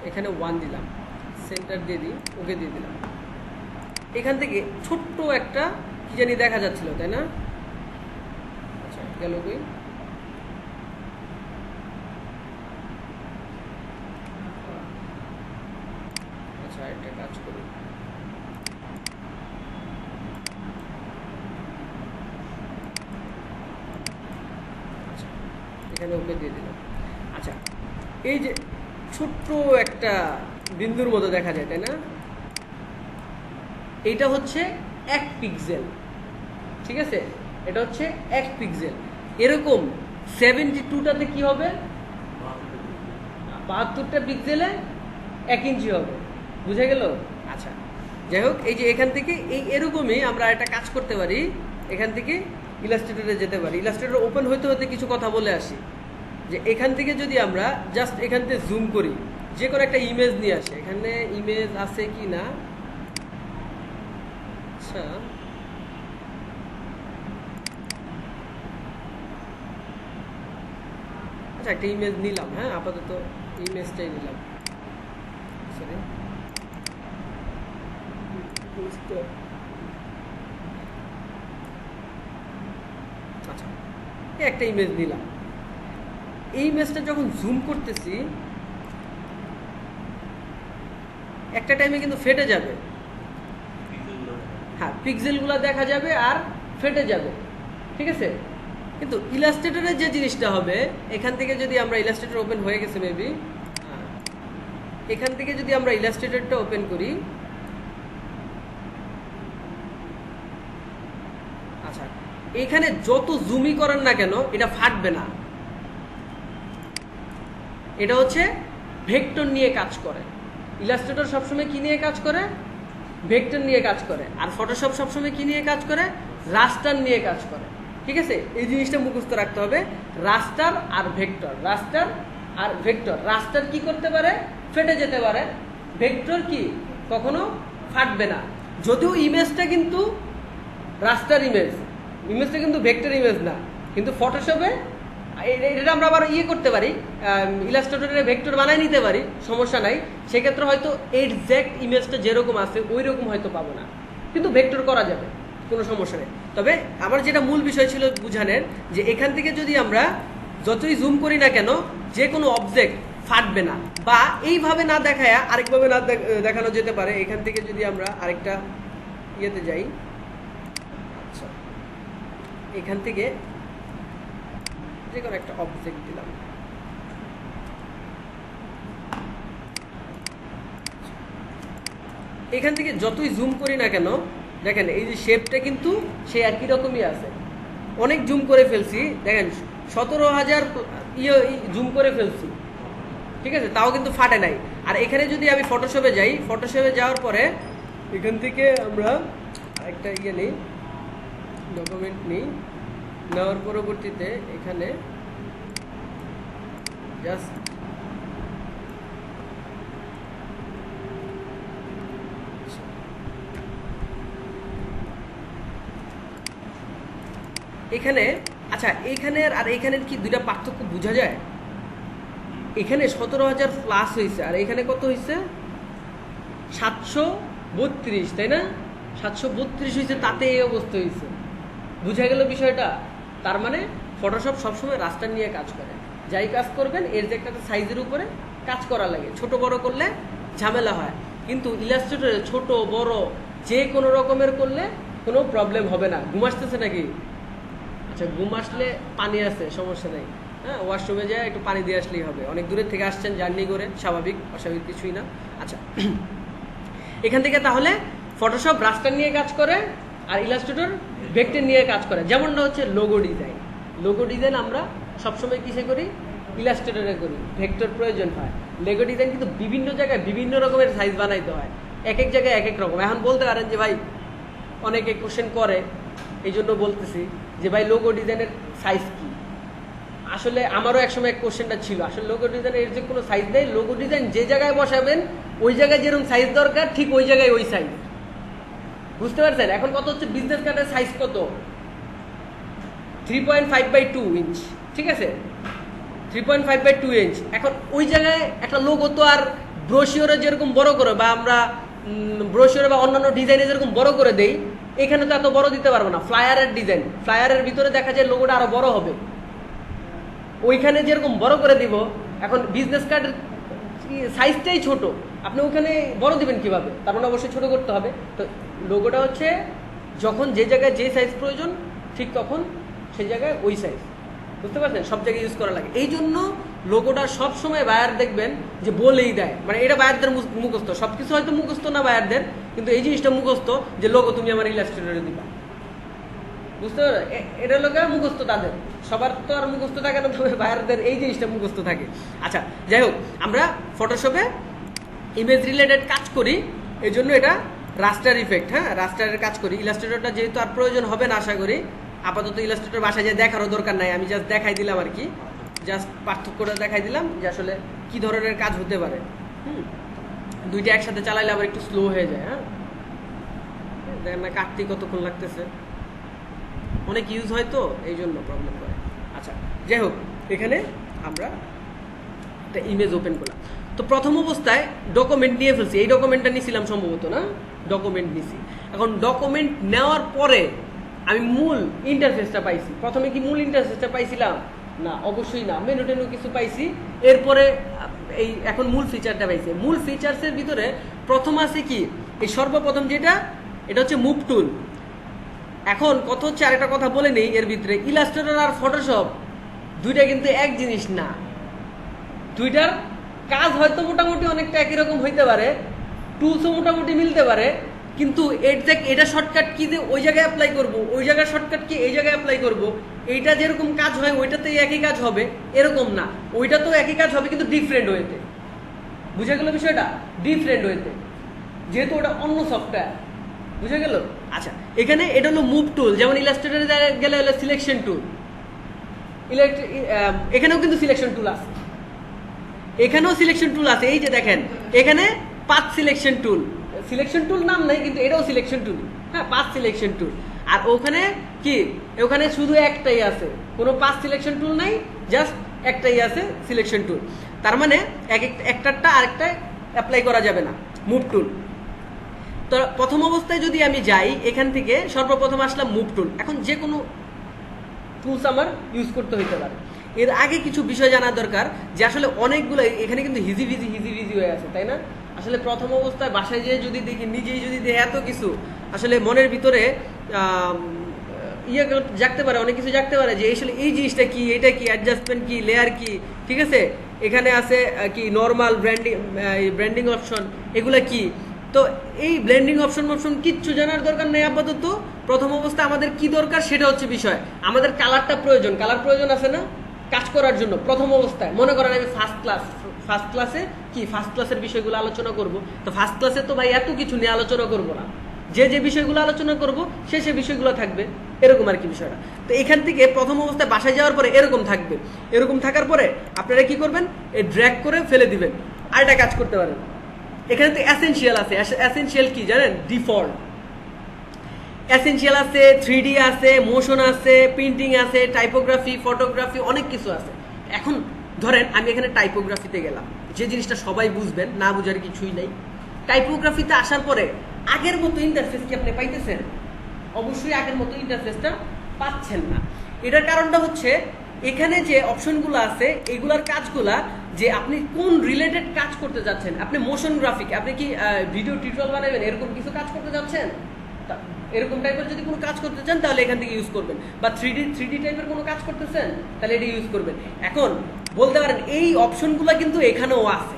এখানে 1 দিলাম, সেন্টার দিয়ে দিই, ওকে দিয়ে দিলাম। এখান থেকে ছোট্ট একটা কি জানি দেখা যাচ্ছিল, তাই না? আচ্ছা গেল কই, আচ্ছা একটা কাজ করি, আচ্ছা এখানে ওকে দিয়ে দিলাম। আচ্ছা এই যে ছোট্ট একটা বিন্দুর মতো দেখা যায়, তাই না? এইটা হচ্ছে 1 পিক্সেল, ঠিক আছে, এটা হচ্ছে 1 পিক্সেল। এরকম 72টাতে কি হবে, 72টা পিক্সেলে 1 ইঞ্চি হবে, বুঝা গেল? আচ্ছা, যাই হোক, এই যে এখান থেকে এরকমই আমরা একটা কাজ করতে পারি, এখান থেকে ইলাস্ট্রেটরে যেতে পারি। ইলাস্ট্রেটর ওপেন হতে হতে কিছু কথা বলে আসি, যে এখান থেকে যদি আমরা জাস্ট এখান থেকে জুম করি, যে কোনো একটা ইমেজ নিয়ে আসে, এখানে ইমেজ আছে কি না, আচ্ছা আচ্ছা একটা ইমেজ নিলাম, হ্যাঁ আপাতত ইমেজটাই নিলাম, সরি আচ্ছা একটা ইমেজ নিলাম। এই ইমেজটা যখন জুম করতেছি একটা টাইমে কিন্তু ফেটে যাবে, হ্যাঁ পিক্সেলগুলো দেখা যাবে আর ফেটে যাবে, ঠিক আছে। কিন্তু ইলাস্ট্রেটরের যে জিনিসটা হবে, এখান থেকে যদি আমরা ইলাস্ট্রেটর ওপেন হয়ে গেছে মেবি, এখান থেকে যদি আমরা ইলাস্ট্রেটরটা ওপেন করি, আচ্ছা এখানে যত জুমই করেন না কেন এটা ফাটবে না। এটা হচ্ছে ভেক্টর নিয়ে কাজ করে। ইলাস্ট্রেটর সবসময় কি নিয়ে কাজ করে, ভেক্টর নিয়ে কাজ করে। আর ফটোশপ সবসময় কি নিয়ে কাজ করে, রাস্টার নিয়ে কাজ করে, ঠিক আছে। এই জিনিসটা মুখস্থ রাখতে হবে, রাস্টার আর ভেক্টর, রাস্টার আর ভেক্টর। রাস্টার কি করতে পারে, ফেটে যেতে পারে, ভেক্টর কি কখনো ফাটবে না। যদিও ইমেজটা কিন্তু রাস্টার ইমেজ, ইমেজটা কিন্তু ভেক্টর ইমেজ না, কিন্তু ফটোশপে এটা আমরা আবার করতে পারি, ইলাস্ট্রেটরে ভেক্টর বানাই নিতে পারি, সমস্যা নাই। সেক্ষেত্রে হয়তো এক্সাক্ট ইমেজটা যেরকম আছে ওই রকম হয়তো পাবো না, কিন্তু ভেক্টর করা যাবে, কোনো সমস্যা নেই। তবে আমার যেটা মূল বিষয় ছিল বুঝানোর, যে এখান থেকে যদি আমরা যতই জুম করি না কেন যে কোনো অবজেক্ট ফাটবে না, বা এইভাবে না দেখায় আরেকভাবে না দেখানো যেতে পারে। এখান থেকে যদি আমরা আরেকটা ইয়েতে যাই, আচ্ছা এখান থেকে যে কোনো একটা অবজেক্ট দিলাম, এখান থেকে যতই জুম করি না কেন দেখেন এই যে শেপটা কিন্তু সে একই রকমই আছে। অনেক জুম করে ফেলছি, দেখেন 17,000 জুম করে ফেলছি, ঠিক আছে, তাও কিন্তু ফাটে নাই। আর এখানে যদি আমি ফটোশপে যাই, ফটোশপে যাওয়ার পরে এখান থেকে আমরা একটা নিই, ডকুমেন্ট নিই, নেওয়ার পরবর্তীতে এখানে জাস্ট এখানে, আচ্ছা এইখানের আর এইখানের কি দুইটা পার্থক্য বোঝা যায়? এখানে 17,000 প্লাস হয়েছে, আর এখানে কত হয়েছে, 732, তাই না? 732 হয়েছে, তাতে এই অবস্থা হয়েছে। বুঝা গেল বিষয়টা? তার মানে ফটোশপ সবসময় রাস্টার নিয়ে কাজ করে। যাই কাজ করবেন এর যে একটা সাইজের উপরে কাজ করা লাগে, ছোট বড় করলে ঝামেলা হয়। কিন্তু ইলাস্ট্রেটরে ছোট বড় যে কোনো রকমের করলে কোনো প্রবলেম হবে না। ঘুম আসতেছে নাকি? আচ্ছা ঘুম আসলে পানি আছে, সমস্যা নেই, হ্যাঁ ওয়াশরুমে যায় একটু পানি দিয়ে আসলেই হবে। অনেক দূরের থেকে আসছেন জার্নি করে, স্বাভাবিক, অস্বাভাবিক কিছুই না। আচ্ছা এখান থেকে তাহলে ফটোশপ রাস্টার নিয়ে কাজ করে আর ইলাস্ট্রেটর ভেক্টর নিয়ে কাজ করে। যেমনটা হচ্ছে লোগো ডিজাইন, লোগো ডিজাইন আমরা সবসময় কিসে করি, ইলাস্ট্রেটরে করি, ভেক্টর প্রয়োজন হয়। লোগো ডিজাইন কিন্তু বিভিন্ন জায়গায় বিভিন্ন রকমের সাইজ বানাইতে হয়, এক এক জায়গায় এক এক রকম। এখন বলতে পারেন যে ভাই অনেকে কোশ্চেন করে, এই জন্য বলতেছি যে ভাই লোগো ডিজাইনের সাইজ কি। আসলে আমারও একসময় এক কোশ্চেনটা ছিল, আসলে লোগো ডিজাইনের এর যে কোনো সাইজ নেই। লোগো ডিজাইন যে জায়গায় বসাবেন ওই জায়গায় যেরকম সাইজ দরকার ঠিক ওই জায়গায় ওই সাইজ, বুঝতে পারছেন? এখন কত হচ্ছে, বিজনেস কার্ডের সাইজ কত, 3.5/2 ইঞ্চ, ঠিক আছে, 3.5/2 ইঞ্চ। এখন ওই জায়গায় একটা লোগো তো আর ব্রোশিওরে যেরকম বড় করে, বা আমরা ব্রোশিওরে বা অন্যান্য ডিজাইনে যেরকম বড় করে দেই, এখানে তো এত বড় দিতে পারবো না। ফ্লায়ারের ডিজাইন, ফ্লায়ারের ভিতরে দেখা যায় লোগোটা আরো বড় হবে, ওইখানে যেরকম বড় করে দিব। এখন বিজনেস কার্ডের সাইজটাই ছোট, আপনি ওখানে বড় দিবেন কিভাবে? তার মানে অবশ্যই ছোট করতে হবে। তো লোগোটা হচ্ছে যখন যে জায়গায় যে সাইজ প্রয়োজন ঠিক তখন সেই জায়গায় ওই সাইজ, বুঝতে পারছেন? সব জায়গায় ইউজ করা লাগে। এই জন্য লোগোটা সবসময় বায়ার দেখবেন যে বলেই দেয়, মানে এটা বায়ারদের মুখস্থ, সবকিছু হয়তো মুখস্থ না বায়ারদের, কিন্তু এই জিনিসটা মুখস্থ যে লোগো তুমি আমার ইলাস্ট্রেটরে দিবা, বুঝতে পারো? এটা লোক মুখস্থ তাদের, সবার তো আর মুখস্থ থাকে না, তবে বাইরেদের এই জিনিসটা মুখস্থ থাকে। আচ্ছা যাই হোক, আমরা ফটোশপে ইমেজ রিলেটেড কাজ করি, এই জন্য এটা রাস্টার ইফেক্ট, হ্যাঁ রাস্টারের কাজ করি। ইলাস্ট্রেটরটা যেহেতু আর প্রয়োজন হবে না আশা করি, আপাতত ইলাস্ট্রেটর বাসায় যে দেখারও দরকার নাই, আমি জাস্ট দেখাই দিলাম আর কি, জাস্ট পার্থক্যটা দেখাই দিলাম যে আসলে কি ধরনের কাজ হতে পারে। দুইটা একসাথে চালাইলে আবার একটু স্লো হয়ে যায়। হ্যাঁ দেখেন না কাটতে কতক্ষণ লাগতেছে, অনেক ইউজ হয় তো এই জন্য প্রবলেম করে। আচ্ছা যাই হোক, এখানে আমরা একটা ইমেজ ওপেন করলাম। তো প্রথম অবস্থায় ডকুমেন্ট নিয়ে ফেলছি, এই ডকুমেন্টটা নিয়েছিলাম সম্ভবত, না ডকুমেন্ট নিছি। এখন ডকুমেন্ট নেওয়ার পরে আমি মূল ইন্টারফেসটা পাইছি। প্রথমে কি মূল ইন্টারফেসটা পাইছিলাম? না, অবশ্যই না, মেনু টেনু কিছু পাইছি। এরপরে এই এখন মূল ফিচারটা পাইছি। মূল ফিচার্সের ভিতরে প্রথম আছে কি, এই সর্বপ্রথম যেটা, এটা হচ্ছে মুভ টুল। এখন কত হচ্ছে, আরেকটা কথা বলে নেই এর ভিতরে, ইলাস্ট্রেটর আর ফটোশপ দুইটা কিন্তু এক জিনিস না। দুইটার কাজ হয়তো মোটামুটি অনেকটা একই রকম হইতে পারে, টুলসও মোটামুটি মিলতে পারে, কিন্তু এটা শর্টকাট কি যে ওই জায়গায় অ্যাপ্লাই করব, ওই জায়গায় শর্টকাট কি এই জায়গায় অ্যাপ্লাই করব, এইটা যেরকম কাজ হয় ওইটাতেই একই কাজ হবে এরকম না। ওইটা তো একই কাজ হবে কিন্তু ডিফারেন্ট ওয়েতে। বুঝা গেল বিষয়টা? ডিফারেন্ট ওয়েতে, যেহেতু ওটা অন্য সফটওয়্যার। বুঝা গেল? আচ্ছা এখানে এটা হলো মুভ টুল, যেমন ইলাস্ট্রেটরে গেলে হলো সিলেকশন টুল, এখানেও কিন্তু সিলেকশন টুল আছে, এখানেও সিলেকশন টুল আছে। এই যে দেখেন এখানে path selection tool, selection tool নাম নাই কিন্তু এটাও সিলেকশন টুল, হ্যাঁ পাথ সিলেকশন টুল। আর ওখানে কি, ওখানে শুধু একটাই আছে, কোনো পাথ সিলেকশন টুল নাই, জাস্ট একটাই আছে সিলেকশন টুল। তার মানে একটারটা আরেকটা অ্যাপ্লাই করা যাবে না, মুভ টুল। তো প্রথম অবস্থায় যদি আমি যাই, এখান থেকে সর্বপ্রথম আসলাম মুভ টুল। এখন যে কোনো টুলস আমার ইউজ করতে হইতে পারে। এর আগে কিছু বিষয় জানা দরকার যে আসলে অনেকগুলো এখানে কিন্তু হিজি ভিজি হয়ে আছে, তাই না? আসলে প্রথম অবস্থায় বাসায় যেয়ে যদি দেখি, নিজেই যদি দেখি এত কিছু, আসলে মনের ভিতরে জাগতে পারে, অনেক কিছু জাগতে পারে যে আসলে এই জিনিসটা কি, এটা কি, অ্যাডজাস্টমেন্ট কি, লেয়ার কি, ঠিক আছে, এখানে আছে কি নর্মাল ব্র্যান্ডিং অপশন, এগুলা কি। তো এই ব্লেন্ডিং অপশন কিচ্ছু জানার দরকার নেই আপাতত। প্রথম অবস্থায় আমাদের কি দরকার সেটা হচ্ছে বিষয়, আমাদের কালারটা প্রয়োজন, কালার প্রয়োজন আছে না কাজ করার জন্য। প্রথম অবস্থায় মনে করেন আমি ফার্স্ট ক্লাসে কি ফার্স্ট ক্লাসের বিষয়গুলো আলোচনা করব, তো ফার্স্ট ক্লাসে তো ভাই এত কিছু নিয়ে আলোচনা করব না, যে বিষয়গুলো আলোচনা করব সে বিষয়গুলো থাকবে, এরকম আর কি বিষয়টা। তো এখান থেকে প্রথম অবস্থায় বাসায় যাওয়ার পরে এরকম থাকবে, এরকম থাকার পরে আপনারা কি করবেন, এই ড্র্যাগ করে ফেলে দিবেন, আর একটা কাজ করতে পারেন। এখানে তো এসেনশিয়াল আছে, এসেনশিয়াল কি জানেন? ডিফল্ট এসেনশিয়াল আছে, 3D আছে, মোশন আছে, প্রিন্টিং আছে, টাইপোগ্রাফি, ফটোগ্রাফি, অনেক কিছু আছে। এখন ধরেন আমি এখানে টাইপোগ্রাফিতে গেলাম, যে জিনিসটা সবাই বুঝবেন, না বুঝার কিছুই নাই। টাইপোগ্রাফিতে আসার পরে আগের মতো ইন্টারফেস কি আপনি পাইতেছেন? অবশ্যই আগের মতো ইন্টারফেসটা পাচ্ছেন না। এটার কারণটা হচ্ছে এখানে যে অপশনগুলো আছে এগুলার কাজগুলা, যে আপনি কোন রিলেটেড কাজ করতে যাচ্ছেন, আপনি মোশন গ্রাফিক, আপনি কি ভিডিও টিউটোরিয়াল বানাবেন, এরকম কিছু কাজ করতে যাচ্ছেন, এরকম টাইপের যদি কোনো কাজ করতে চান তাহলে এখান থেকে ইউজ করবেন। বা 3D টাইপের কোনো কাজ করতেছেন তাহলে এটা ইউজ করবেন। এখন বলতে পারেন এই অপশনগুলো কিন্তু এখানেও আছে,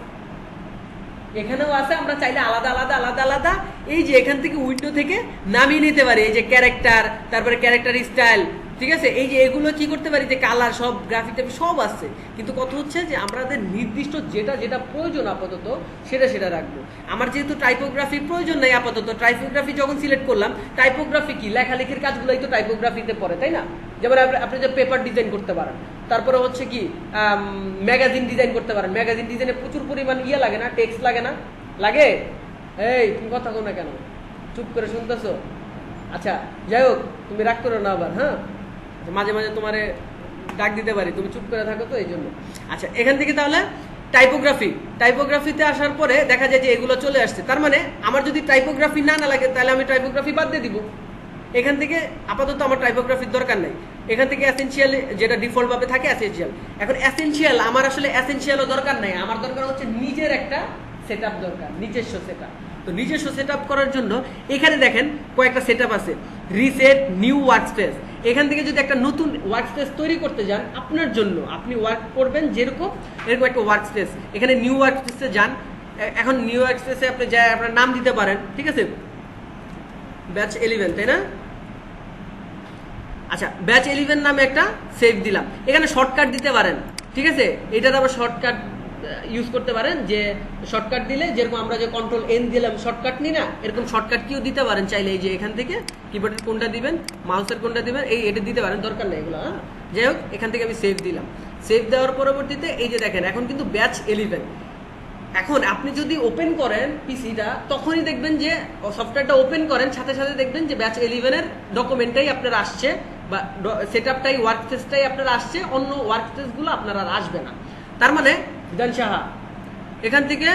আমরা চাইলে আলাদা এই যে এখান থেকে উইন্ডো থেকে নামিয়ে নিতে পারি। এই যে ক্যারেক্টার, তারপরে ক্যারেক্টার স্টাইল, ঠিক আছে, এই যে এগুলো কি করতে পারি, যে কালার সব গ্রাফিক সব আছে। কিন্তু কথা হচ্ছে যে আমাদের নির্দিষ্ট যেটা প্রয়োজন আপাতত সেটা রাখবো। আমার যেহেতু টাইপোগ্রাফি প্রয়োজন নাই আপাতত, টাইপোগ্রাফি যখন সিলেক্ট করলাম, টাইপোগ্রাফি কি লেখালেখির কাজগুলোই তো টাইপোগ্রাফিতে পড়ে, তাই না? যেমন আপনি যে পেপার ডিজাইন করতে পারেন, তারপরে হচ্ছে কি ম্যাগাজিন ডিজাইন করতে পারেন। ম্যাগাজিন ডিজাইনে প্রচুর পরিমাণ লাগে না, টেক্সট লাগে না? লাগে? এই তুমি কথা কো না কেন, চুপ করে শুনতেছো? আচ্ছা যাই হোক, তুমি রাগ করো না আবার, হ্যাঁ মাঝে মাঝে তোমারে ডাক দিতে পারি, তুমি চুপ করে থাকো তো এই জন্য। আচ্ছা এখান থেকে তাহলে টাইপোগ্রাফিতে আসার পরে দেখা যায় যে এগুলো চলে আসছে। তার মানে আমার যদি টাইপোগ্রাফি না লাগে তাহলে আমি টাইপোগ্রাফি বাদ দিয়ে দিব। এখান থেকে আপাতত আমার টাইপোগ্রাফির দরকার নাই। এখান থেকে এসেনশিয়াল যেটা ডিফল্ট ভাবে থাকে এসেনশিয়াল। এখন এসেনশিয়াল আমার আসলে এসেনশিয়ালও দরকার নাই, আমার দরকার হচ্ছে নিজের একটা সেটআপ দরকার, নিজস্ব সেটআপ। তো নিজস্ব সেটআপ করার জন্য এখানে দেখেন কয়েকটা সেটআপ আছে, রিসেট, নিউ ওয়ার্কস্পেস। এখান থেকে যদি একটা নতুন ওয়ার্কস্পেস তৈরি করতে যান আপনার জন্য, আপনি ওয়ার্ক করবেন যেরকম, এরকম একটা ওয়ার্কস্পেস, এখানে নিউ ওয়ার্কস্পেসে যান, এখন নিউ এক্সপ্রেসে আপনি যা আপনার নাম দিতে পারেন, ঠিক আছে, ব্যাচ 11, তাই না? আচ্ছা, ব্যাচ 11 নামে একটা সেভ দিলাম। এখানে শর্টকাট দিতে পারেন, ঠিক আছে, এটার আবার শর্টকাট ইউজ করতে পারেন, যে শর্টকাট দিলে যেরকম আমরা যে কন্ট্রোল এন দিলাম শর্টকাট নি না, এরকম শর্টকাট কিও দিতে পারেন চাইলে। এই যে এখান থেকে কিবোর্ডের কোনটা দিবেন, মাউসের কোনটা দিবেন, এটা দিতে পারেন, দরকার নেই এগুলো। যাই হোক, এখান থেকে আমি সেভ দিলাম। সেভ দেওয়ার পরবর্তীতে এই যে দেখেন এখন কিন্তু ব্যাচ 11। এখন আপনি যদি ওপেন করেন পিসিটা, তখনই দেখবেন যে সফটওয়্যারটা ওপেন করেন সাথে সাথে দেখবেন যে ব্যাচ 11 ডকুমেন্টটাই আপনার আসছে, বা সেটআপটাই ওয়ার্কস্পেসটাই আপনার আসছে, অন্য ওয়ার্কস্পেসগুলো আপনার আর আসবে না। তার মানে সাহা এখান থেকে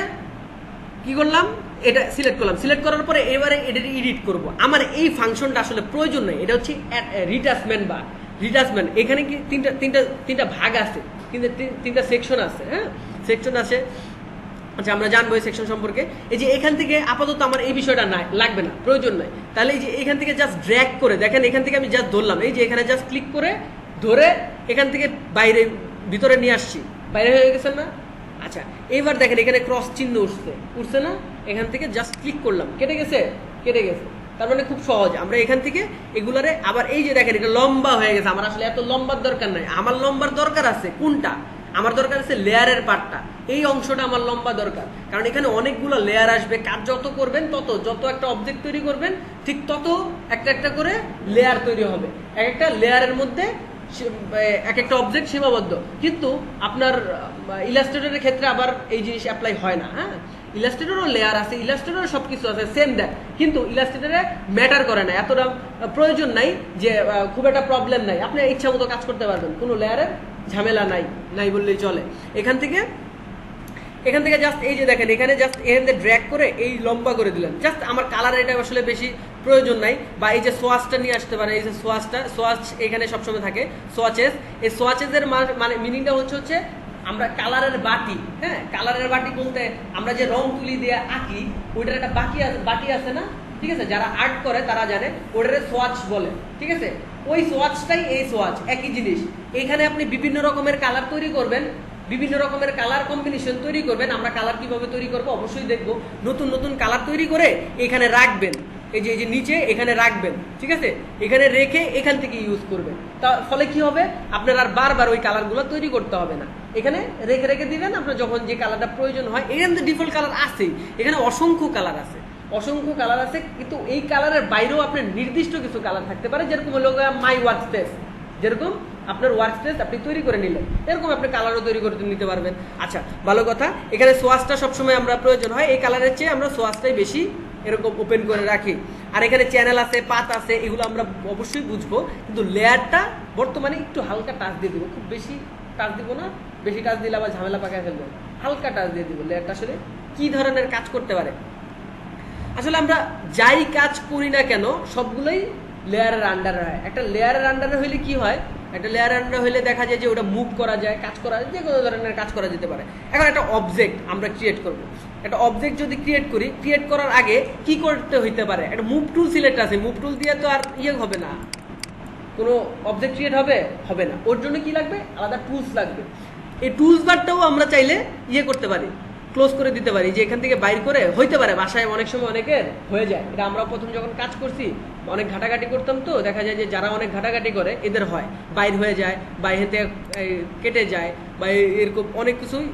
কি করলাম, এটা সিলেক্ট করলাম। সিলেক্ট করার পরে এবারে এটা এডিট করব। আমার এই ফাংশনটা আসলে প্রয়োজন নেই, এটা হচ্ছে রিটাচমেন্ট বা রিটাচমেন্ট। এখানে কি তিনটা ভাগ আছে, কিন্তু তিনটা সেকশন আছে। হ্যাঁ, সেকশন আছে। আচ্ছা, আমরা জানবো এই সেকশন সম্পর্কে। এই যে এখান থেকে আপাতত আমার এই বিষয়টা লাগবে না, প্রয়োজন নাই। তাহলে এই যে এখান থেকে জাস্ট ড্র্যাগ করে দেখেন, এখান থেকে আমি জাস্ট ধরলাম, এই যে এখানে জাস্ট ক্লিক করে ধরে এখান থেকে বাইরে ভিতরে নিয়ে আসছি, বাইরে হয়ে গেছে না? আচ্ছা, এইবার দেখেন এখানে ক্রস চিহ্ন উঠছে না? এখান থেকে জাস্ট ক্লিক করলাম, কেটে গেছে। তার মানে খুব সহজ। আমরা এখান থেকে এগুলারে আবার এই যে দেখেন এটা লম্বা হয়ে গেছে। আমার আসলে এত লম্বার দরকার নাই, আমার লম্বার দরকার আছে কোনটা, আমার দরকার আছে লেয়ারের পার্টটা, এই অংশটা আমার লম্বা দরকার। কারণ এখানে অনেকগুলো লেয়ার আসবে, কাজ যত করবেন যত একটা অবজেক্ট তৈরি করবেন ঠিক তত একটা করে লেয়ার তৈরি হবে। একটা লেয়ারের মধ্যে এক একটা অবজেক্ট সীমাবদ্ধ। কিন্তু আপনার ইলাস্ট্রেটরের ক্ষেত্রে আবার এই জিনিস অ্যাপ্লাই হয় না। হ্যাঁ, ইলাস্ট্রেটরও লেয়ার আছে, ইলাস্ট্রেটরও সবকিছু আছে, সেম দেয়, কিন্তু ইলাস্ট্রেটরে ম্যাটার করে না, এতটা প্রয়োজন নাই, যে খুব একটা প্রবলেম নাই, আপনি ইচ্ছা মতো কাজ করতে পারবেন, কোনো লেয়ারের ঝামেলা নাই বললেই চলে। এখান থেকে জাস্ট এই যে দেখেন এখানে জাস্ট এখানে ড্র্যাগ করে এই লম্বা করে দিলেন। জাস্ট আমার কালার এটা আসলে বেশি প্রয়োজন নাই। বা এই যে সোয়াচটা নিয়ে আসতে পারেন, এই যে সোয়াচ এখানে সবসময় থাকে, সোয়াচেস। এই সোয়াচেসের মানে মিনিংটা হচ্ছে আমরা কালারের বাটি। হ্যাঁ, কালারের বাটি বলতে আমরা যে রং তুলি দিয়ে আঁকি, ওইটার একটা বাটি আছে না? ঠিক আছে, যারা আর্ট করে তারা জানে, ওটারে সোয়াচ বলে। ঠিক আছে, ওই সোয়াচটাই এই সোয়াচ, একই জিনিস। এখানে আপনি বিভিন্ন রকমের কালার তৈরি করবেন, বিভিন্ন রকমের কালার কম্বিনেশন তৈরি করবেন। আমরা কালার কিভাবে তৈরি করবো অবশ্যই দেখবো। নতুন কালার তৈরি করে এখানে রাখবেন, এই যে নিচে এখানে রাখবেন। ঠিক আছে, এখানে রেখে এখান থেকে ইউজ করবেন। তার ফলে কি হবে, আপনার আর বারবার ওই কালারগুলো তৈরি করতে হবে না। এখানে রেখে দিবেন, আপনার যখন যে কালারটা প্রয়োজন হয়। এখানে তো ডিফল্ট কালার আছেই, এখানে অসংখ্য কালার আছে, কিন্তু এই কালারের বাইরেও আপনার নির্দিষ্ট কিছু কালার থাকতে পারে। যেরকম হলো মাই ওয়ার্ক স্পেস, যেরকম আপনার ওয়ার্ক স্পেস আপনি তৈরি করে নিলেন, এরকম আপনি কালারও তৈরি করে নিতে পারবেন। আচ্ছা, ভালো কথা। এখানে সোয়াচটা সবসময় আমরা প্রয়োজন হয়, এই কালারের চেয়ে আমরা সোয়াচটাই বেশি এরকম ওপেন করে রাখি। আর এখানে চ্যানেল আছে, পাত আছে, এগুলো আমরা অবশ্যই বুঝবো। কিন্তু লেয়ারটা বর্তমানে একটু হালকা টাচ দিয়ে দিব, খুব বেশি টাচ দিব না, বেশি টাচ দিলে আবার ঝামেলা পাকায় ফেলবো। হালকা টাচ দিয়ে দিব। লেয়ারটা আসলে কি ধরনের কাজ করতে পারে, আসলে আমরা যাই কাজ করি না কেন সবগুলোই লেয়ারের আন্ডারে হয়। একটা লেয়ারের আন্ডারে হইলে কি হয়, একটা লেয়ারের আন্ডারে হইলে দেখা যায় যে ওটা মুভ করা যায়, কাজ করা যায়, যে কোনো ধরনের কাজ করা যেতে পারে। এখন একটা অবজেক্ট আমরা ক্রিয়েট করব। একটা অবজেক্ট যদি ক্রিয়েট করার আগে কি করতে হইতে পারে, একটা মুভ টুল সিলেক্ট আছে, মুভ টুল দিয়ে তো আর হবে না, কোনো অবজেক্ট ক্রিয়েট হবে না। ওর জন্য কি লাগবে, আলাদা টুলস লাগবে। এই টুলস বারটাও আমরা চাইলে করতে পারি, ক্লোজ করে দিতে পারি, যে এখান থেকে বাইর করে হইতে পারে। বাসায় অনেক সময় অনেকের হয়ে যায়, এটা আমরা প্রথম যখন কাজ করছি অনেক ঘাটাঘাটি করতাম, তো দেখা যায় যে যারা অনেক ঘাটাঘাটি করে এদের হয় বাইর হয়ে যায়, বা এতে কেটে যায়, বা এরকম অনেক কিছুই।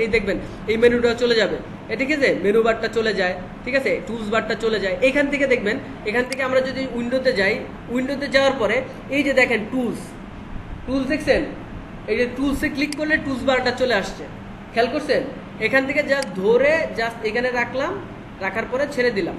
এই দেখবেন এই মেনুটা চলে যাবে, ঠিক আছে, মেনু বারটা চলে যায়, ঠিক আছে, টুলস বারটা চলে যায়। এখান থেকে দেখবেন, এখান থেকে আমরা যদি উইন্ডোতে যাই, উইন্ডোতে যাওয়ার পরে এই যে দেখেন টুলস দেখছেন, এই যে টুলসে ক্লিক করলে টুলস বারটা চলে আসছে, খেয়াল করছেন? এখান থেকে জাস্ট ধরে জাস্ট এখানে রাখার পরে ছেড়ে দিলাম,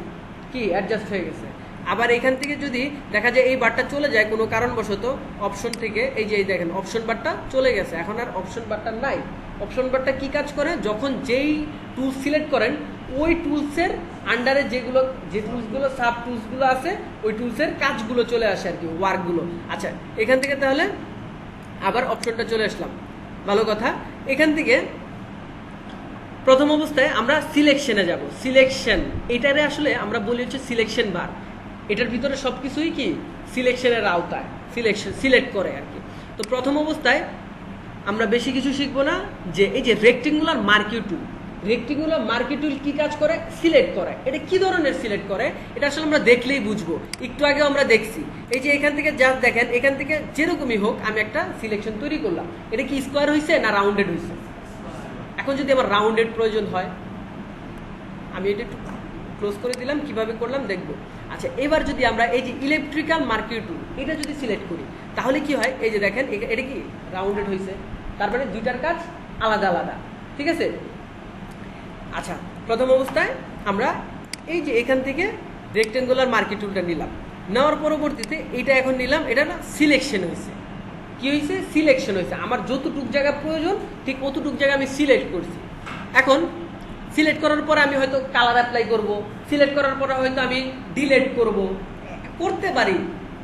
কি অ্যাডজাস্ট হয়ে গেছে। আবার এখান থেকে যদি দেখা যায় এই বারটা চলে যায় কোনো কারণবশত, অপশন থেকে এই যে দেখেন অপশন বারটা চলে গেছে, এখন আর অপশন বারটা নাই। অপশন বারটা কি কাজ করে, যখন যেই টুলস সিলেক্ট করেন ওই টুলসের আন্ডারে যে টুলসগুলো সাব টুলসগুলো আছে, ওই টুলসের কাজগুলো চলে আসে আর কি, ওয়ার্কগুলো। আচ্ছা, এখান থেকে তাহলে আবার অপশনটা চলে আসলাম, ভালো কথা। এখান থেকে প্রথম অবস্থায় আমরা সিলেকশনে যাব। সিলেকশন এটারে আসলে আমরা বলি হচ্ছে সিলেকশন বার। এটার ভিতরে সবকিছুই কি সিলেকশনের আওতায়, সিলেক্ট করে আর কি। তো প্রথম অবস্থায় আমরা বেশি কিছু শিখবো না, যে এই যে রেক্টেঙ্গুলার মার্কিউ টুল, রেক্টেঙ্গুলার মার্কি টুল কি কাজ করে? সিলেক্ট করে। এটা কি ধরনের সিলেক্ট করে এটা আসলে আমরা দেখলেই বুঝবো। একটু আগেও আমরা দেখছি, এই যে এখান থেকে জাস্ট দেখেন, এখান থেকে যেরকমই হোক আমি একটা সিলেকশন তৈরি করলাম। এটা কি স্কোয়ার হয়েছে না রাউন্ডেড হয়েছে? এখন যদি আমার রাউন্ডেড প্রয়োজন হয়, আমি এটা একটু ক্লোজ করে দিলাম, কিভাবে করলাম দেখবো। আচ্ছা, এবার যদি আমরা এই যে ইলেকট্রিক্যাল মার্কি টুল এটা যদি সিলেক্ট করি তাহলে কি হয়? এই যে দেখেন এটা কি রাউন্ডেড হয়েছে, তারপরে দুইটার কাজ আলাদা আলাদা, ঠিক আছে? আচ্ছা, প্রথম অবস্থায় আমরা এই যে এখান থেকে রেক্টেঙ্গুলার মার্কি টুলটা নিলাম, নেওয়ার পরবর্তীতে এটা এখন নিলাম, এটা না সিলেকশন হয়েছে। কি হয়েছে? সিলেকশন হয়েছে। আমার যতটুক জায়গা প্রয়োজন ঠিক অতটুক জায়গা আমি সিলেক্ট করছি। এখন সিলেক্ট করার পরে আমি হয়তো কালার অ্যাপ্লাই করব, সিলেক্ট করার পরে হয়তো আমি ডিলেট করতে পারি,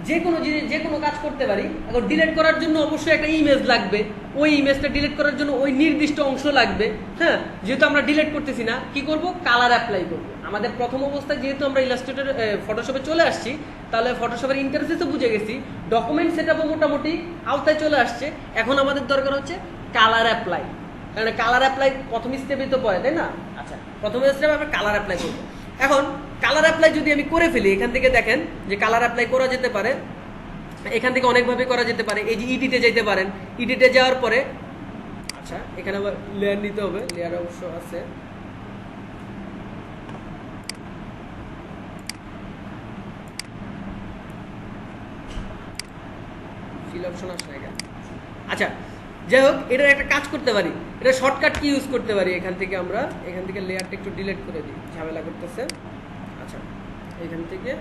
যে কোনো জিনিস যে কোনো কাজ করতে পারি। এখন ডিলেট করার জন্য অবশ্যই একটা ইমেজ লাগবে, ওই ইমেজটা ডিলেট করার জন্য ওই নির্দিষ্ট অংশ লাগবে। হ্যাঁ, যেহেতু আমরা ডিলেট করতেছি না, কি করব? কালার অ্যাপ্লাই করব। আমাদের প্রথম অবস্থায় যেহেতু আমরা ইলাস্ট্রেটর ফটোশপে চলে আসছি, তাহলে ফটোশপের ইন্টারফেসও বুঝে গেছি, ডকুমেন্ট সেটআপও মোটামুটি আওতায় চলে আসছে। এখন আমাদের দরকার হচ্ছে কালার অ্যাপ্লাই, কারণ কালার অ্যাপ্লাই প্রথম স্টেপে তো পড়ে, তাই না? আচ্ছা, প্রথম স্টেপে আমরা কালার অ্যাপ্লাই করবো। এখন কালার অ্যাপ্লাই যদি আমি করে ফেলি, এখান থেকে দেখেন যে কালার অ্যাপ্লাই করা যেতে পারে, এখান থেকে অনেকভাবে করা যেতে পারে। এই যে ইডিটে যেতে পারেন, ইডিটে যাওয়ার পরে আচ্ছা এখানে আবার লেয়ার নিতে হবে, লেয়ার অবশ্য আছে, ফিল অপশন আসে না এখানে। আচ্ছা, যাই হোক, এটার একটা কাজ করতে পারি, এটা শর্টকাট কি ইউজ করতে পারি? এখান থেকে আমরা এখান থেকে লেয়ারটা একটু ডিলিট করে দিই, ঝামেলা করতেছে। আচ্ছা, এখান থেকে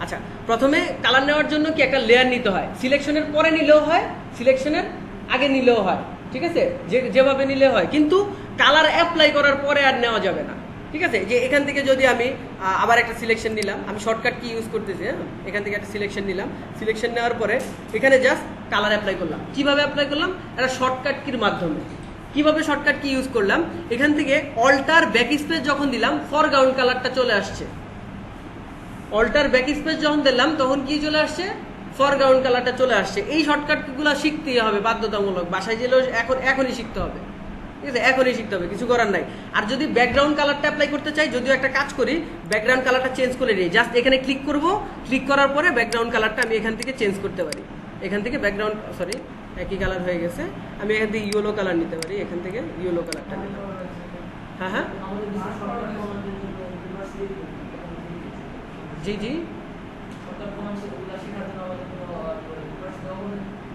আচ্ছা, প্রথমে কালার নেওয়ার জন্য কি একটা লেয়ার নিতে হয়, সিলেকশনের পরে নিলেও হয়, সিলেকশনের আগে নিলেও হয়, ঠিক আছে? যেভাবে নিলে হয়, কিন্তু কালার অ্যাপ্লাই করার পরে আর নেওয়া যাবে না, ঠিক আছে? যে এখান থেকে যদি আমি আবার একটা সিলেকশন নিলাম, আমি শর্টকাট কি ইউজ করতেছি, হ্যাঁ, এখান থেকে একটা সিলেকশন নিলাম, সিলেকশন নেওয়ার পরে এখানে জাস্ট কালার অ্যাপ্লাই করলাম। কিভাবে অ্যাপ্লাই করলাম? একটা শর্টকাট কির মাধ্যমে। কিভাবে শর্টকাট কি ইউজ করলাম? এখান থেকে অল্টার ব্যাক স্পেস যখন দিলাম, ফরগ্রাউন্ড কালারটা চলে আসছে। অল্টার ব্যাক স্পেস যখন দিলাম তখন কি চলে আসছে? ফরগ্রাউন্ড কালারটা চলে আসছে। এই শর্টকাটগুলো শিখতেই হবে বাধ্যতামূলক, বাসায় গেলেও এখনই শিখতে হবে, ঠিক আছে? এখনই শিখতে হবে, কিছু করার নাই। আর যদি ব্যাকগ্রাউন্ড কালারটা অ্যাপ্লাই করতে চাই, যদিও একটা কাজ করি, ব্যাকগ্রাউন্ড কালারটা চেঞ্জ করে নিই, জাস্ট এখানে ক্লিক করব, ক্লিক করার পরে ব্যাকগ্রাউন্ড কালারটা আমি এখান থেকে চেঞ্জ করতে পারি। এখান থেকে ব্যাকগ্রাউন্ড একই কালার হয়ে গেছে, আমি এখান থেকে ইয়েলো কালার নিতে পারি, এখান থেকে ইয়েলো কালারটা নিলাম। হ্যাঁ হ্যাঁ, জি জি,